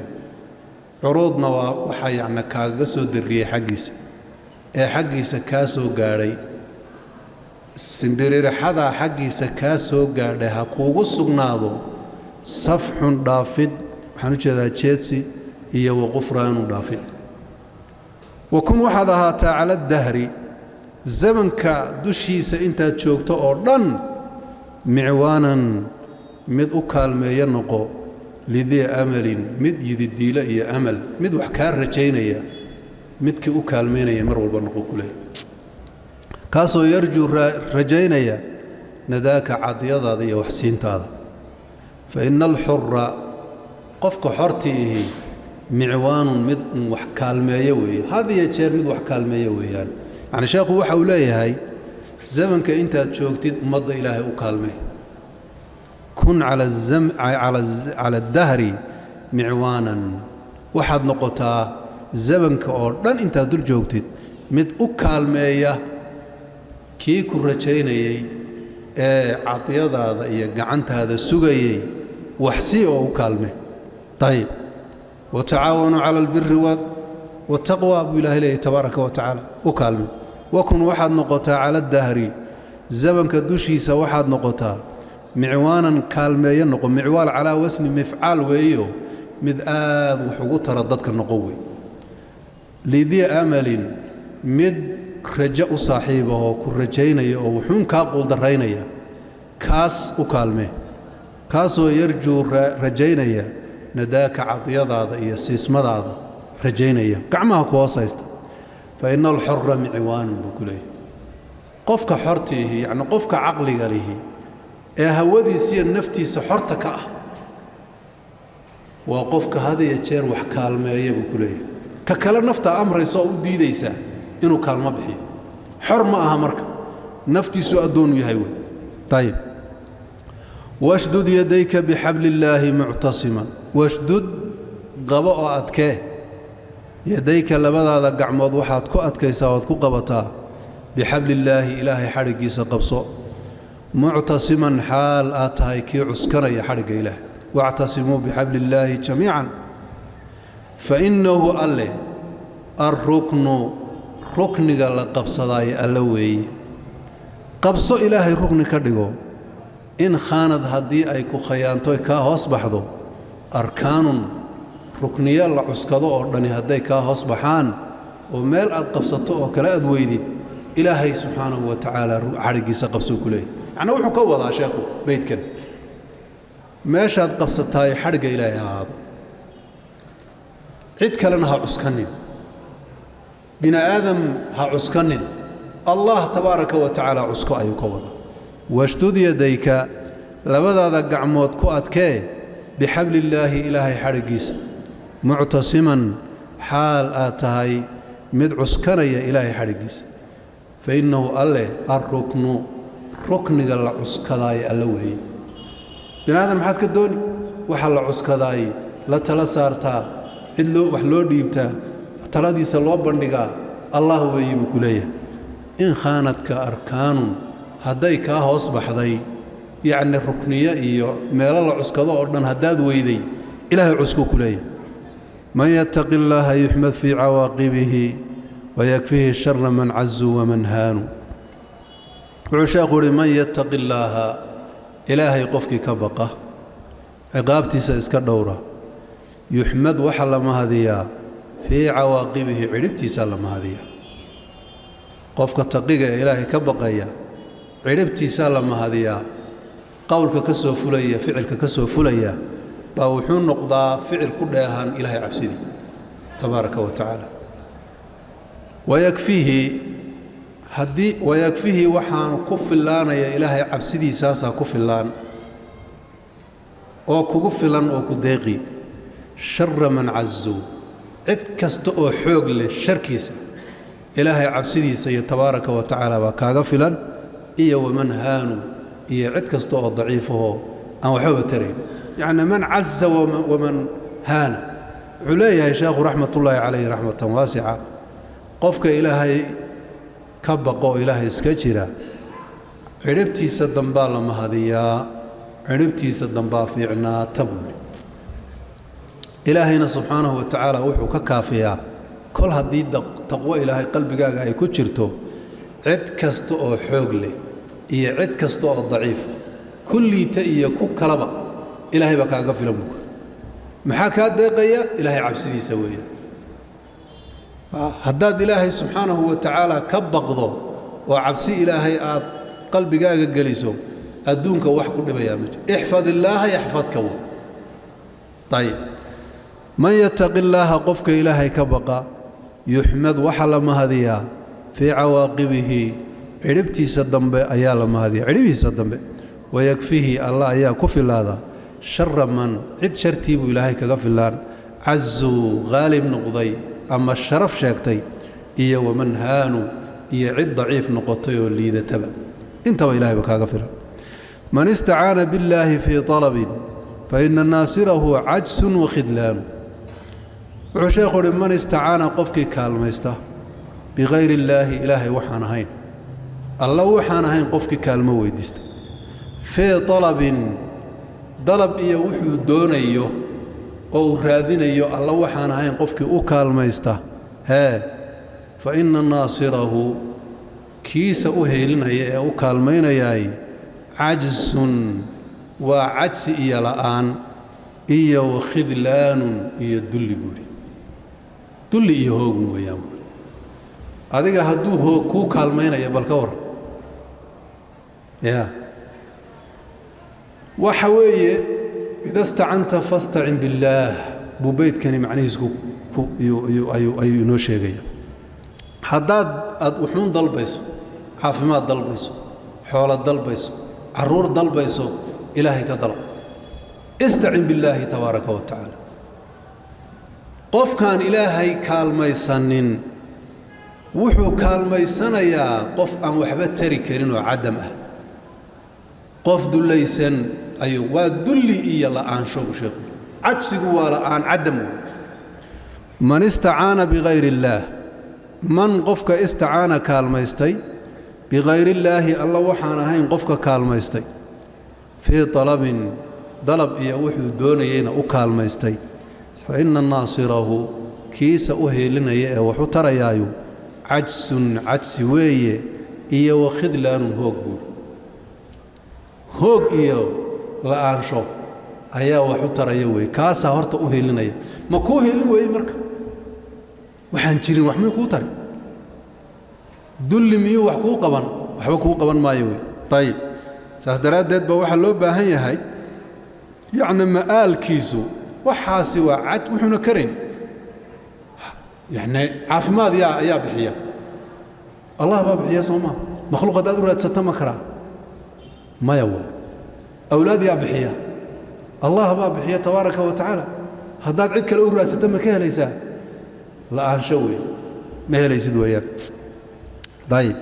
Speaker 1: uruudna waxa yaana kaaga soo diriyay xaqiisa ee xaqiisa ka soo gaadhay simbirraxada xaqiisa ka soo gaadhay ha kuugu sugnaado safxun dhaafid waxaan u jeedaa jeedsi iyo waqfraanu dhaafid wakun waxaad ahaataa cala dahri zamanka dushiisa intaad joogto oo dhan micwaanan mid u kaalmeeya noqo lidii amalin mid yididiila iyo amal mid wax ka rajaynaya midkii u kaalmeynaya mar walba noqo kule kaasoo yarju rajaynaya nadaaka cadiyadaada iyo waxsiintaada fa innal hurra qofka xortiihi micwaanun mid wax kaalmeeya weeye hadiya jeer mid wax kaalmeeya weeyaan yani sheekhu waxa uu leeyahay زمنك أنت تشوكتد مضى إلهي أكالمه كن على الدهر معوانا واحد نقطة زمنك أردن أنت دول جوكتد مد أكالمه كي كرتشيني عطية هذا يقعنت هذا السجي وحسي أو كلمة طيب وتعاونوا على البر والتقوى بالله إليه تبارك وتعالى وكلمة وكن واحد نقطة على الدهر زمن كدوشي واحد نقطة معوانا كلمة ينقو معوال على وزن مفعال ويو مذ وحقوق ترددك النقوي لذي أمل مد رجاء صاحبه كرجينيا أو حون كاقول درينيا كاس وكالمه كاسو يرجو رجينيا نداك عطية هذا يسيس ماذا هذا رجينيا كعمها كواسيست فإن الحر معوان بكله قفك حرته يعني قفك عقلي عليه هودي سير نفتي سحرتك وقفك هذا يشير وحكالمه يبكله ككلام نفط أمر يسوء ديديسا إنه كلمة بحي حر معها مركب نفتي سؤدون يهيوي طيب واشدد يديك بحبل الله معتصما واشدد قبأ أتكاه يديك لبدا ذا قعمود وحاد كو أتكيسا وادكو قبطا بحبل الله إلهي حرقي سقبصو معتصما حال آتهاي كي عسكري حرق إله واعتصموا بحبل الله جميعا فإنه ألي ركنك لقبصداي ألوي قبصو إلهي ركنك دغو إن خاند هدي أي كو خيانتوي كا هوس بحدو أركان ركنية لعسكدو أردني هدي كا هوس بحان وميل أد قبصتو وكلا أد ويدي إلهي سبحانه وتعالى حرقي سقبسو كلي يعني وحو كوضا شيخو بيت كن ماشي أد قبصتاي حرق إلهي هذا عد كلنها عسكنين بنا آدم عسكنين الله تبارك وتعالى عسكو أيو كوضا واشدد يديك لبدا ذا قعمود كواتكي بحبل الله إلهي حرقيس معتصما حال آتهاي مد عسكري إلهي حرقيس فإنه الله ركن العسكراي اللوهي بنا آدم حد كدوني وحل عسكراي لا تلسارتا عدلو وحلو ديبتا ترادي سلوى بندقا الله ويبو كليه إن خانتك أركان هداي كاهوس بحضي يعني الركنية إيو ميلا الله عسكدو أردن هداد ويدي إلهي عسكو كليه من يتق الله يحمد في عواقبه ويكفيه الشر من عز ومن هان وعشاق من يتق الله إلهي قفك كبقه عقابتي سيسكر دورة يحمد وحل مهديا في عواقبه عربتي سلم هذه قفك التقيق إلهي كبقيا عربتي سلم هذه قولك كسو فليا فعلك كسو فليا باوحون نقضى فعل كلها إلهي عبسيدي تبارك وتعالى ويكفيه وحان كف اللان يا إلهي عبسيدي ساسا كف اللان أو كف اللان أو كديقي شر من عزو عد كستو حوق للشركيسة إلهي عبسيدي سي تبارك وتعالى وكاغفلا إيا ومن هانو إيا عد كستو ضعيفه أو حوق ترين يعني من عز ومن هان عليا يا شيخ رحمة الله عليه رحمة واسعة قفك إلهي كبقو إلهي سكجرا عربتي سدنبا لما هذيا عربتي سدنبا في عنا تبني إلهينا سبحانه وتعالى وحو ككافيا كل هدي تقوى إلهي قلبك أي كجرتو عد كستو حوغلي إيا عد كستو ضعيف كل تأيي كوكلبا إلهي بكا قفل أمك محاكا دقيا إلهي عبسدي سويا هداد إلهي سبحانه وتعالى كبقضو وعبسي إلهي قلبك قليسو أدونك وحكو لبيامج احفظ الله يحفظك هو طيب من يتق الله قفك إلهي كبقى يحمد وحل مهديا في عواقبه عربتي سدنب أيال مهديا عربي سدنب ويكفيه الله أيا كفل هذا شر من عد شرتيب إلهي كغفلان عزو غالب نقضي أما الشرف شاكتي إيا ومن هانو يعد ضعيف نقطي واللي تبع انت وإلهي بكاغا فيلان من استعان بالله في طلب فإن الناصره عجز وخذلان وشيخ من استعان قفك كالميسته بغير الله إلهي وحانهين الله وحانهين قفك كالمو ويديست في طلب إيا وحو دونيو أو راذينيو الله وحانهين قفك وكالميسته ها فإن الناصره كيس أهيلنا يا وكالمين ياي عجز وعجز إيا لآن إيا وخذلان إيا الدل بوري دل إيا هوغن ويام هذا هدو هو كو كالمين يا بالكور يا وحوي إذا استعنت فاستعن بالله ببيت كان معنيه يسكو أيو نوشي غير حداد وحون ضلبيسو عافمات ضلبيسو حولات ضلبيسو عرور ضلبيسو إلهي كضلب استعن بالله تبارك وتعالى قف كان إلهي كالميسانين وحو كالميسانيا قف أن وحبت تري كرين وعدمه قف دليسن أيو ودلي إيا لآن شوق عجسقوا لآن عدمه من استعان بغير الله من قفك استعان كالميستي بغير الله الله وحانهين قفك كالميستي في طلب إيا وحو دونيين وكالميستي فإن الناصره كيس أهيلنا يا وحو تريايو عجس ويه إيا وخذلان هوق إيا لآن شوق أيا وحو ترياوي كاسا هورتا أهيلنا يا ما كو هيلن ويه مركا waxaan jirin wax mid ku tari dulli miyo wax ku qaban waxba ku qaban maayo way tayib saas daraadeed ba waxa loo baahan yahay yaani maalkiisu waxaasi waa cad wuxuna karin yaani caafimaad yaa bixiya allah baa bixiya sooma makhluuqad aad raadsata ma kara ma yawa awlaad yaa bixiya allah baa bixiya tabaaraka wa taala hadaad cid kale u raadsata ma ka helaysaa لا أنشوي ما هي ليست وياه طيب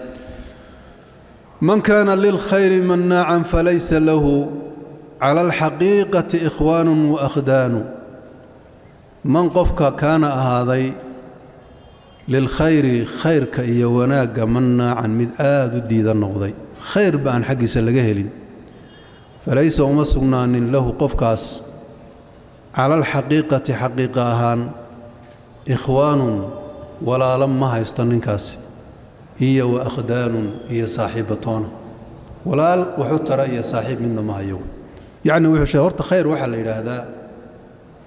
Speaker 1: من كان للخير مناعا فليس له على الحقيقة إخوان وأخدان من قفك كان هذا للخير خيرك إيواناك مناعا مذآذ الديد النغضي خير بأن حق سلقهل فليس أمسغنان له قفكاس على الحقيقة حقيقة أهان إخوان ولا لما هيستنين كاسي إيا وأخدان إيا صاحبتون ولا وحتر إيا صاحب من ما هيو يعني وحشهرت خير وحل إلى هذا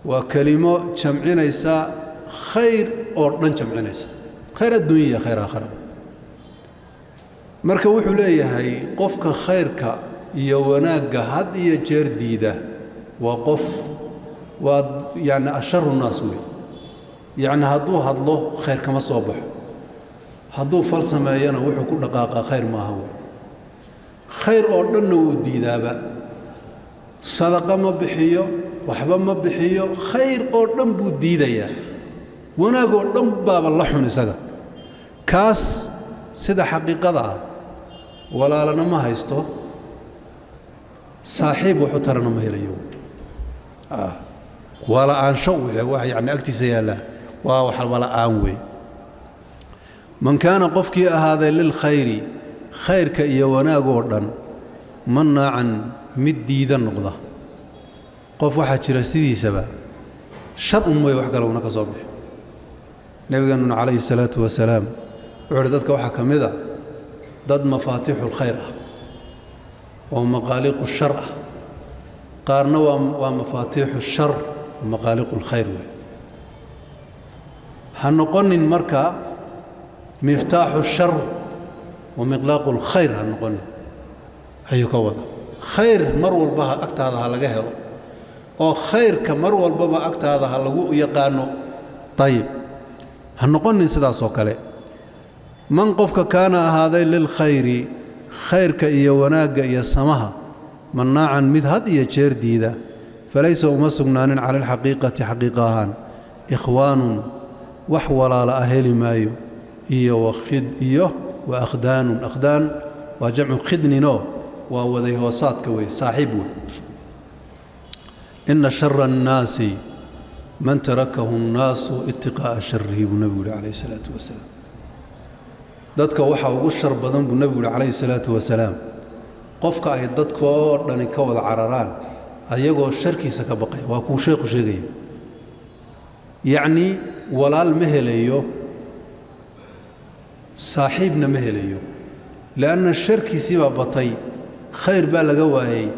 Speaker 1: وكلمة جمعين إيسا خير أو لن جمعين إيسا خير الدنيا خير آخر مركا وحو ليه هاي قفك خيرك إيا وناقة هاد إيا جرديدة وقف يعني أشر الناس وي يعني هدو خير كما صبح هدو فلسما ينا وحو كل دقاقة خير ما هو خير أردن ودي ذابا صدقة ما بحيو وحبا ما بحيو خير أردن بودي ذا وانا أردن باب الله حنسك كاس سيدا حقيقة ذا ولا لنا ما هيستو صاحب وحترنا ما هيليو ولا أنشوه يعني أكتسي له وحل ولا أنوي من كان قفك هذا للخير خيرك إيوانا قردن منا عن مدي ذا النقضة قف واحد شرسيدي سبا شر أمي وحكا لو نكصابح نبينا عليه الصلاة والسلام عردتك وحكا مذا ضد مفاتيح الخير ومقاليق الشر قارنا ومفاتيح الشر ومقاليق الخير هنقول مركا مفتاح الشر ومغلاق الخير هنقول أي كوضع خير مرول بها أكت هذا هلقه أو خير كمرول بها أكت هذا هلقه يقانو طيب هنقول سدا سوكله من قفك كان هذا للخير خيرك إيواناك إيسمها مناعا مذهد يجير ديدا فليس أمسغنان على الحقيقة حقيقهان إخوان وحولا لأهل مايو إيو وخد إيو وأخدان أخدان وجمع خدن ووذي وساط كوي صاحبه. إن شر الناس من تركه الناس اتقاء شره بالنبي عليه الصلاة والسلام. dadka waxa ugu shar badan buu nabigu calayhi salaatu wasalaam qofka ay dadkoo dhan ka wada cararaan ayagoo sharkiisa ka baqay waa ku sheekhu sheegay yaani walaal ma helayo saaxiibna ma helayo laana sharkiisi baa batay khayr baa laga waayay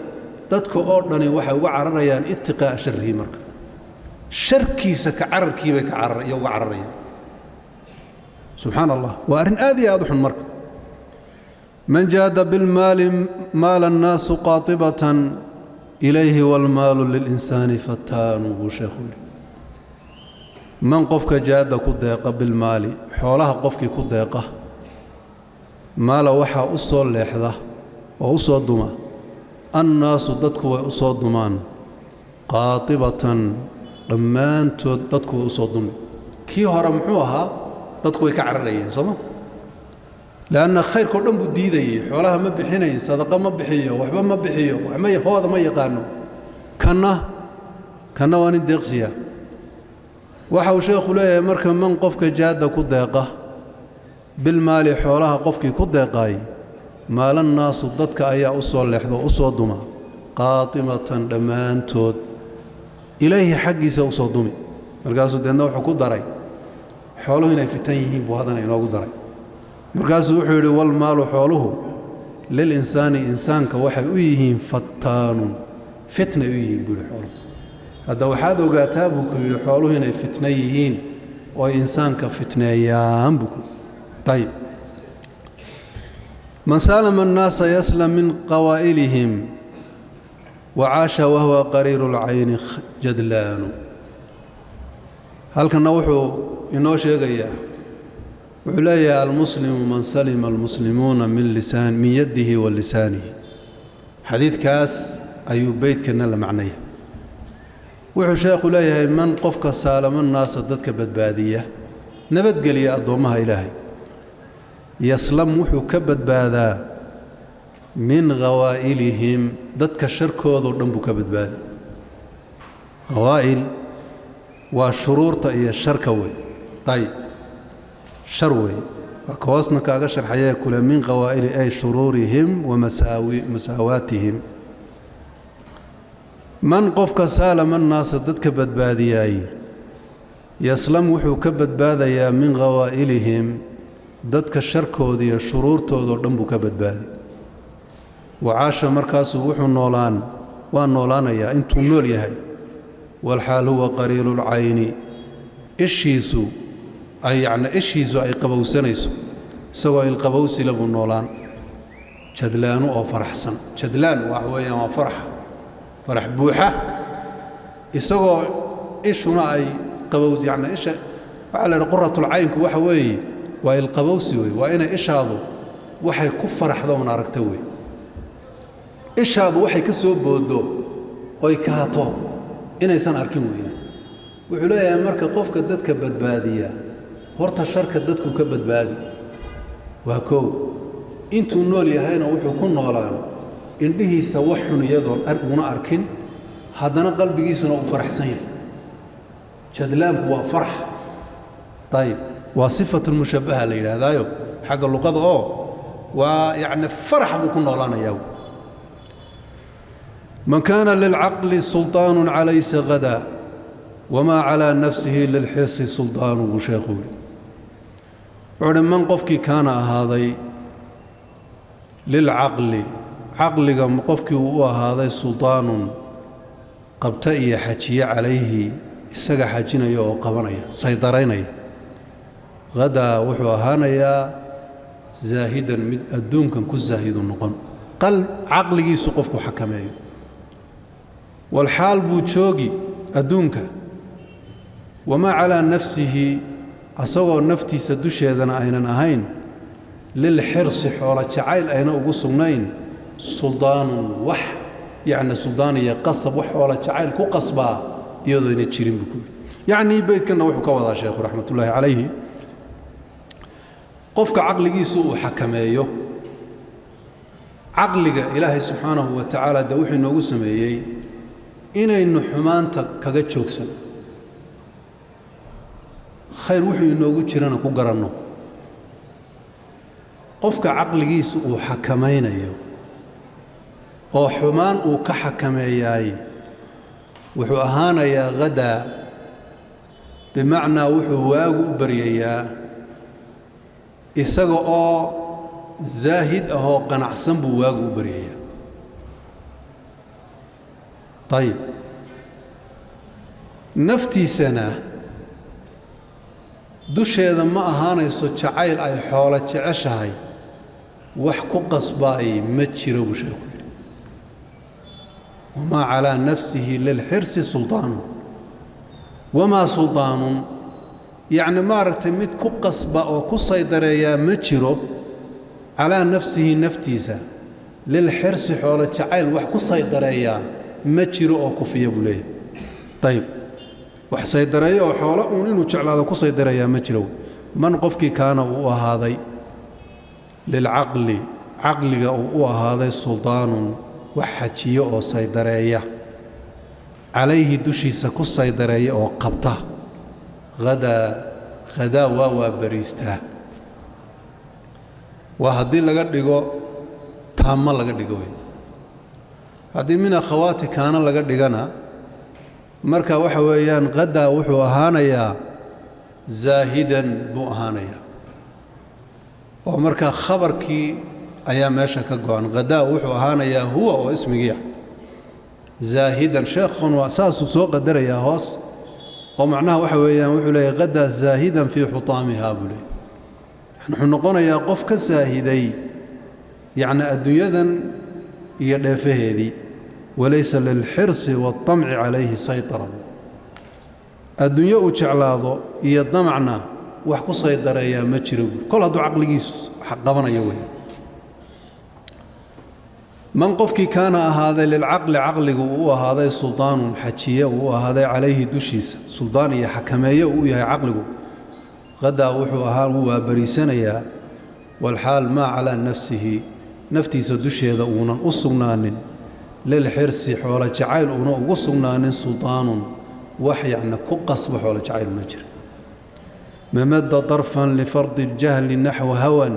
Speaker 1: dadka oo dhan waxay uga cararayaan ittiqaa sharri marka sharkiisa ka cararkii bay ka cararayaan سبحان الله. وأرن آذي أضحن مرك من جاد بالمال مال الناس قاطبة إليه والمال للإنسان فتان وشيخوري من قفك جاد كديقة بالمال حولها قفك كديقة مال وحا أصول لحظة وأصول دما الناس ضدك وأصول دمان قاطبة لمان ضدك وأصول دمي كي هرمحوها dadku way ka cararayeen soo laana khayrka dhan buu diiday xoolaha ma bixinayn sadaqa ma bixiyo waxba ma bixiyo wax ma yaqaan ma yaqaano kana waan deeqsiya waxa uu sheekhu leeyahay marka man qofka jaada ku deeqa bil maali xoolaha qofkii ku deeqay maalan naas dadka ayaa u soo leexdo u soo duma qaatimatan dhamaantood ilaahi xaqiisa u soo dumi markaasuu deedna wuxuu ku daray xooluhu inay fitan yihiin buu hadana inoogu daray markaasuu wuxuu yidhi wal maalu xooluhu lil insaani insaanka waxay u yihiin fattaanun fitna u yihiin buu xooluhu hadda waxaad ogaataa buu ku yidhi xooluhu inay fitna yihiin oo insaanka fitneeyaan buu ku tayib man salama an-naasa yaslam min qawaa'ilihim وعاش وهو قرير العين جدلان هل كان وحو إنه شيء وعليا المسلم من سلم المسلمون من يده ولسانه حديث كاس أي بيت كنا لمعنيه وحو شيخ ليه من قفك سالم الناس ضدك بدبادية نبت قليا أضومها إلهي يسلم وحو كبد باذا من غوائلهم ضدك الشركوذ ودنبك بدبادي غوائل وشرور طيب الشركوي طيب شروي وكواسنا كاغشر حياة كل من غوائل أي شرورهم ومساواتهم من قفك سالم الناس ضدك بدبادي يسلم وحو كبد باذيا من غوائلهم ضدك الشركوذ الشرور توذ ودنبك بدبادي وعاش مركز وحو النولان والنولان يا انتو نول يهي والحال هو قرير العين إشيسو أي يعني إشيسو أي قبوسنيسو سواء القبوس لبو النولان شدلان أو فرحسن شدلان وحويا فرح بوحة يسوى إيش هنا أي قبوس يعني إيش على قرة العين وحوي والقبوسي وإن إيش هذا وحي كفر حذو من أركتوي إيش هذا وحي كسو بودو أي كهاتو inaysan arkin weeyaan wuxuu leeyahay marka qofka dadka badbaadiya horta sharka dadku ka badbaadi waa koow intuu nool yahayna wuxuu ku noolaan indhihiisa wax xun iyadoo una arkin haddana qalbigiisuna uu faraxsan yahay jadlaanku waa farx طيب waa sifatu mushabbaha la yiraahdayo xagga luqada oo waa yaani farx buu ku noolaanayaa من كان للعقل سلطان عليس غدا وما على نفسه للحرص سلطان وشيخول علم من قفك كان هذا للعقل عقل قفك هو هذا سلطان قبتئي حكي عليه السقى حاجنا يو قبنيا سيطرين غدا وحو هانيا زاهدا من الدون كان كزاهد النقن قل عقلي سقفك حكمه والحال بوتشوغي أدونك وما على نفسه أصغر نفتي سدوشي ذنا أين أهين للحرص حول شعيل أين أقصنين سلطان وح يعني سلطان يقصب وح حول شعيل كو قصبا يذين يتشيرين بكل يعني بيت كنا وحو كوضا شيخ رحمة الله عليه قفك عقل جيسو حكميه عقلك إلهي سبحانه وتعالى دوحي نوغو سميي إنه حمانتك كغا جوكسن خير وحي نوغو جيرانا كو غرانو قفك عقليgiisa uu xakamaynayo oo xumaan uu ka xakameeyay wuxuu ahaanayaa gada bimaana wuxuu waagu u bariyaa isaga oo zaahid ah oo qanacsan buu waagu u bariyaa طيب naftiisana dusheeda ma ahaanayso jacayl ay xoolo jeceshahay wax ku qasbaay ma jiro buu sheekhu yiri wama ala nafsihi lil hirsi sultan wama sultan yani maartay mid ku qasba oo ku saydareeya ma jiro ala nafsihi naftiisa lil hirsi xoolo jacayl wax ku saydareeya ma jiro oo ku fiya buu leeyahay طيب wax saydareeyo oo xoolo inuu jeclaado ku saydareeya ma jiro man qofkii kaana uu ahaaday للعقل عقلك أو هذا سلطان وحجية أو صيدرية عليه دشي سكو صيدرية أو قبطة غدا واوا بريستا وهدي لقد ديقو تاما لقد ديقو هدي من أخواتي كان لقد ديقنا مركا وحويان غدا وحو أهانيا زاهدا بو أهانيا ومركا خبركي أيام ماشا كقوان غداء وحو هانا يا هو أو اسمي زاهدا شيخ وأساس سوق الدر يا هوس ومعناه وحويا وحولي غدا زاهدا في حطامها بولي نحن نقول يا قفك الزاهدي يعني الدنيا يدفه هذه وليس للحرص والطمع عليه سيطرة الدنيا وشعلاضو يضمعنا وحكو صيدريا ما جرو كل هذا عقليس حقبنا يوي من قفكي كان هذا للعقل عقله وهذا سلطان حجيه وهذا عليه دشيس سلطان حكميه ويا عقله غدا وحو هو بريسنيا والحال ما على نفسه نفتي سدشيدا ونن اسغنان للحرس حول جعيل ونن اسغنان سلطان وحي يعني كقصب حول جعيل مجر ممد طرفا لفرض الجهل نحو هوى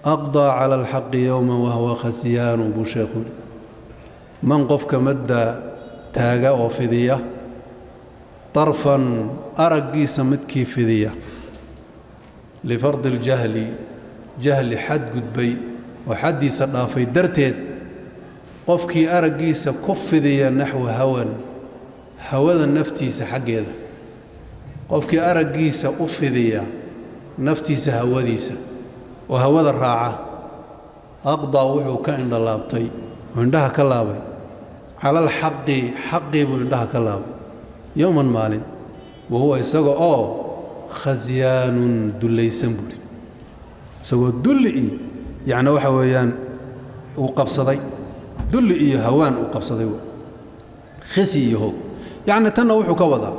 Speaker 1: أقضى على الحق يوما وهو خسيان بشيخول من قفك مد تاغا وفذية طرفا أرقي سمتكي فذية لفرض الجهل جهل حد قدبي وحد صدافي درتيد قفكي أرقي سكفذية نحو هوى هوى النفتي سحق qofkii aragiisa u fidiya naftiisa hawadiisa oo hawada raaca aqda wuxuu ka indhalaabtay oo indhaha ka laabay cala alxaqi buu indhaha ka laabay yowman maalin wahuwa isaga oo khasyaanun dullaysan buuri isagoo dulli yani waxa weeyaan uu qabsaday dulli iyo hawaan uu qabsaday khisi iyo hoog yani tanna wuxuu ka wadaa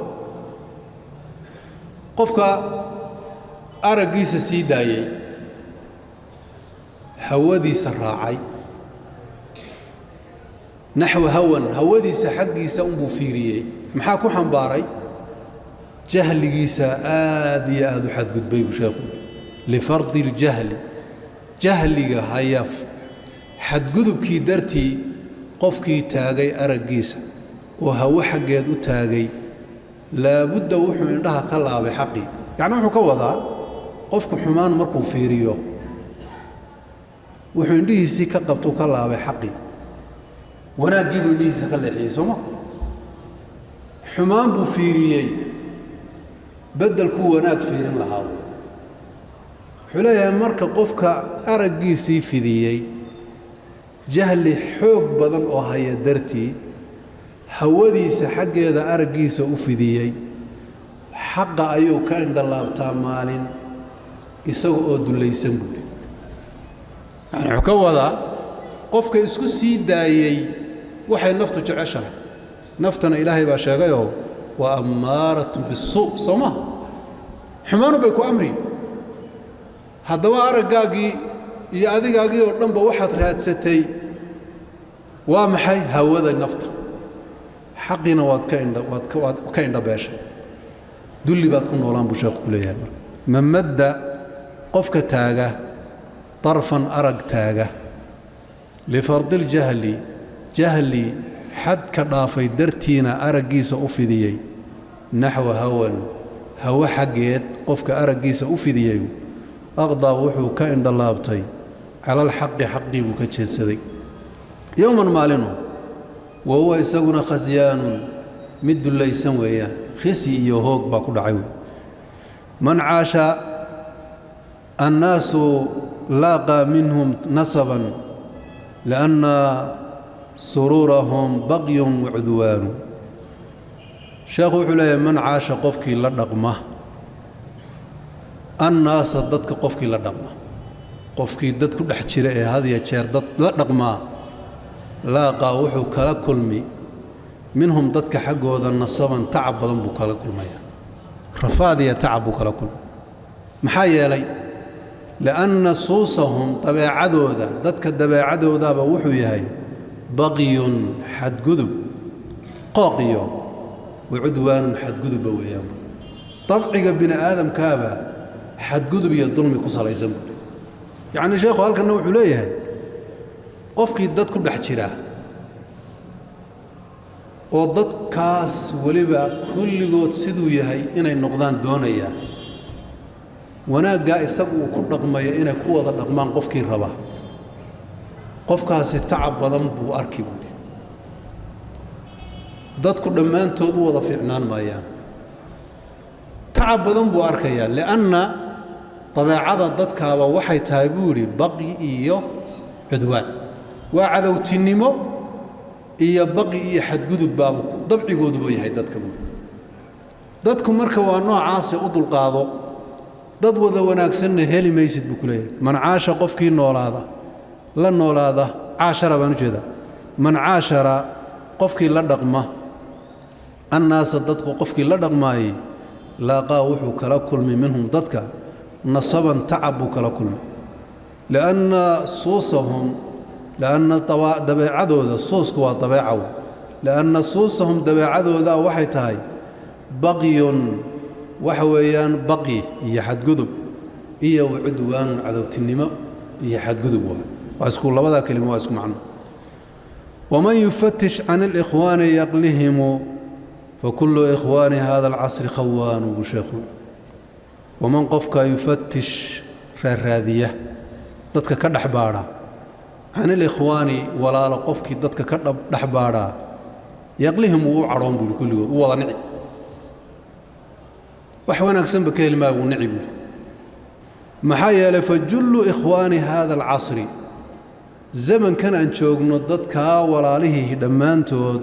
Speaker 1: qofka aragiisa sii daayay hawadiisa raacay naxwa hawan hawadiisa xaqiisa buu fiiriyay maxaa ku xambaaray jahligiisa aad iyo aad u xad gudbay buu sheekhu lifardi aljahli jahliga hayaf xad gudubkii dartii qofkii taagay aragiisa oo hawa xageed u taagay لا بد وحو عندها كلا بحقي يعني وحو كوضا قفك حمان مركو فيريو وحو عنده سيكا قبطو كلا بحقي وانا قيلو عنده سيكا لحي سوما حمان بو فيريي بدل كو وناك فيرين لهاو حلايا مركا قفك أرقي سي فيديي جهلي حوق بدن او هيا درتي hawadiisa xaggeeda aragiisa u fidiyay xaqa ayuu ka indhalaabtaa maalin isaga oo dulaysan buuri yani wuxuu ka wadaa qofka isku sii daayay waxay naftu jeceshahay naftana ilaahay baa sheegayoo wa amaaratun bisuu soma xumaanu bay ku amri haddaba araggaagii iyo adigaagii oo dhanba waxaad raadsatay waa maxay hawada nafta xaqina waad ka indhabeeshay dulli baad ku noolaan buu sheekhu ku leeyahay marka mamadda qofka taaga darfan arag taaga lifardil jahli xad ka dhaafay dartiina araggiisa u fidiyey naxwa hawan hawo xaggeed qofka araggiisa u fidiyey aqdaa wuxuu ka indhalaabtay cala alxaqi xaqii buu ka jeedsaday yowman maalinu wa huwa isaguna khasyaanun mid dullaysan weeyaan khisi iyo hoog baa ku dhacay wey man caasha annaasu laaqaa minhum nasaban lianna suruurahum bagyun wacudwaanu sheekhu wuxuu leeyahay man caasha qofkii la dhaqma annaasa dadka qofkii la dhaqma qofkii dad ku dhex jira ee had iyo jeer dad la dhaqmaa laaqaa wuxuu kala kulmi minhum dadka xaggooda nasaban tacab badan buu kala kulmaya rafaad iyo tacab buu kala kulmay maxaa yeelay lianna suusahum dabeecadooda dadka dabeecadoodaaba wuxuu yahay bagyun xadgudub qooqiyo wacudwaanun xadgudubba weeyaan dabciga bini aadamkaaba xadgudub iyo dulmi ku salaysan buuri yacnii sheekhu halkanna wuxuu leeyahay qofkii dad ku dhex jira oo dadkaas weliba kulligood siduu yahay inay noqdaan doonaya wanaaggaa isagu uu ku dhaqmayo inay ku wada dhaqmaan qofkii raba qofkaasi tacab badan buu arki buuri dadku dhammaantood u wada fiicnaan maayaan tacab badan buu arkayaa li'anna dabeecada dadkaaba waxay tahay buu yidhi baqyi iyo cudwaan waa cadowtinimo iyo baqi iyo xadgudub baabu dabcigooduba yahay dadka buuri dadku marka waa noocaasi u dulqaado dad wada wanaagsanna heli maysid buu ku leeyahay man caasha qofkii la noolaada caashara baan u jeedaa man caashara qofkii la dhaqma annaasa dadku qofkii la dhaqmaayey laaqaa wuxuu kala kulmay minhum dadka nasaban tacab buu kala kulmay lianna dabeecadooda suusku waa dabeeca wey lianna suusahum dabeecadoodaa waxay tahay bagyun waxa weeyaan baqyi iyo xadgudub iyo wacudwaanun cadowtinimo iyo xadgudub waa isku labadaa kelimo waa isku macno waman yufatish can alikhwaani yaqlihimu fakullu ikhwaani hada alcasri khawaanu buu sheekhu waman qofka yufatish raaraadiya dadka ka dhex baadha can alikhwaani walaalo qofkii dadka ka dhex baadhaa yaqlihim wuu u cadhoon buuhi kulligood u wada nici wax wanaagsanba ka heli maayo wuu nici buuhi maxaa yeelay fajullu ikhwaani hada alcasri zamankan aan joogno dadkaa walaalihii dhammaantood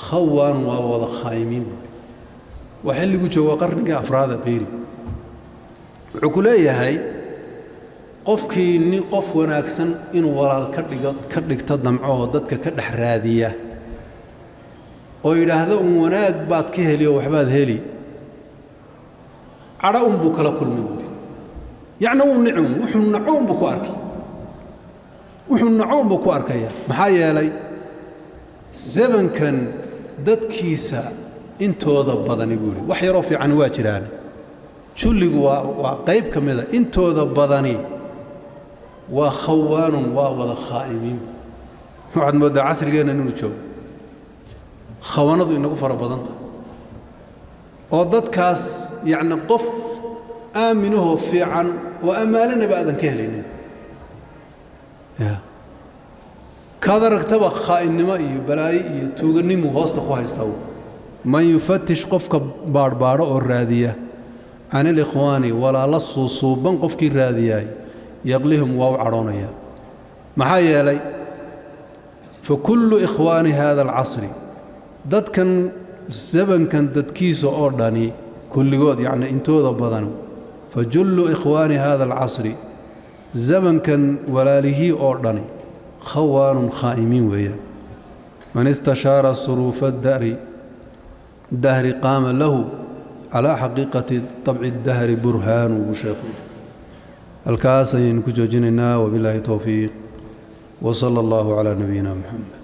Speaker 1: khawaan waa wada khaayimiin waa xilligu jooga qarnigii afraada fiiri wuxuu ku leeyahay qofkii nin qof wanaagsan inuu walaal ka dhigto damco oo dadka ka dhex raadiya oo yidhaahdo wanaag baad ka heli oo waxbaad heli cadho unbuu kala kulmi buuri yacni wuu nicum wuxuu nacuun buu ku arkay wuxuu nacuun buu ku arkaya maxaa yeelay zamankan dadkiisa intooda badani buu yidhi wax yaroo fiican waa jiraan julligu waa qayb ka mida intooda badani waa khawaanun waa wada khaa'imiin waxaad mooddaa casrigeenna inuu joogo khawaanadu inagu fara badanta oo dadkaas yacni qof aaminahoo fiican oo ammaalanaba aadan ka helaynin kaad aragtaba khaa'inimo iyo balaayo iyo tuuganimu hoosta ku haystaa man yufatish qofka baadhbaadho oo raadiya can alikhwaani walaala suusuuban qofkii raadiyaay yaqlihim waa u cadhoonaya maxaa yeelay fakullu ikhwaani hada alcasri dadkan zamankan dadkiisa oo dhani kulligood yacni intooda badan fajullu ikhwaani hada alcasri zamankan walaalihii oo dhani khawaanun khaa'imiin weeyaan man istashaara suruufa dahri qaama lahu calaa xaqiiqati طabci اdahri burhaanu buu sheekhu الكاسين كجوجنا وبالله توفيق وصلى الله على نبينا محمد.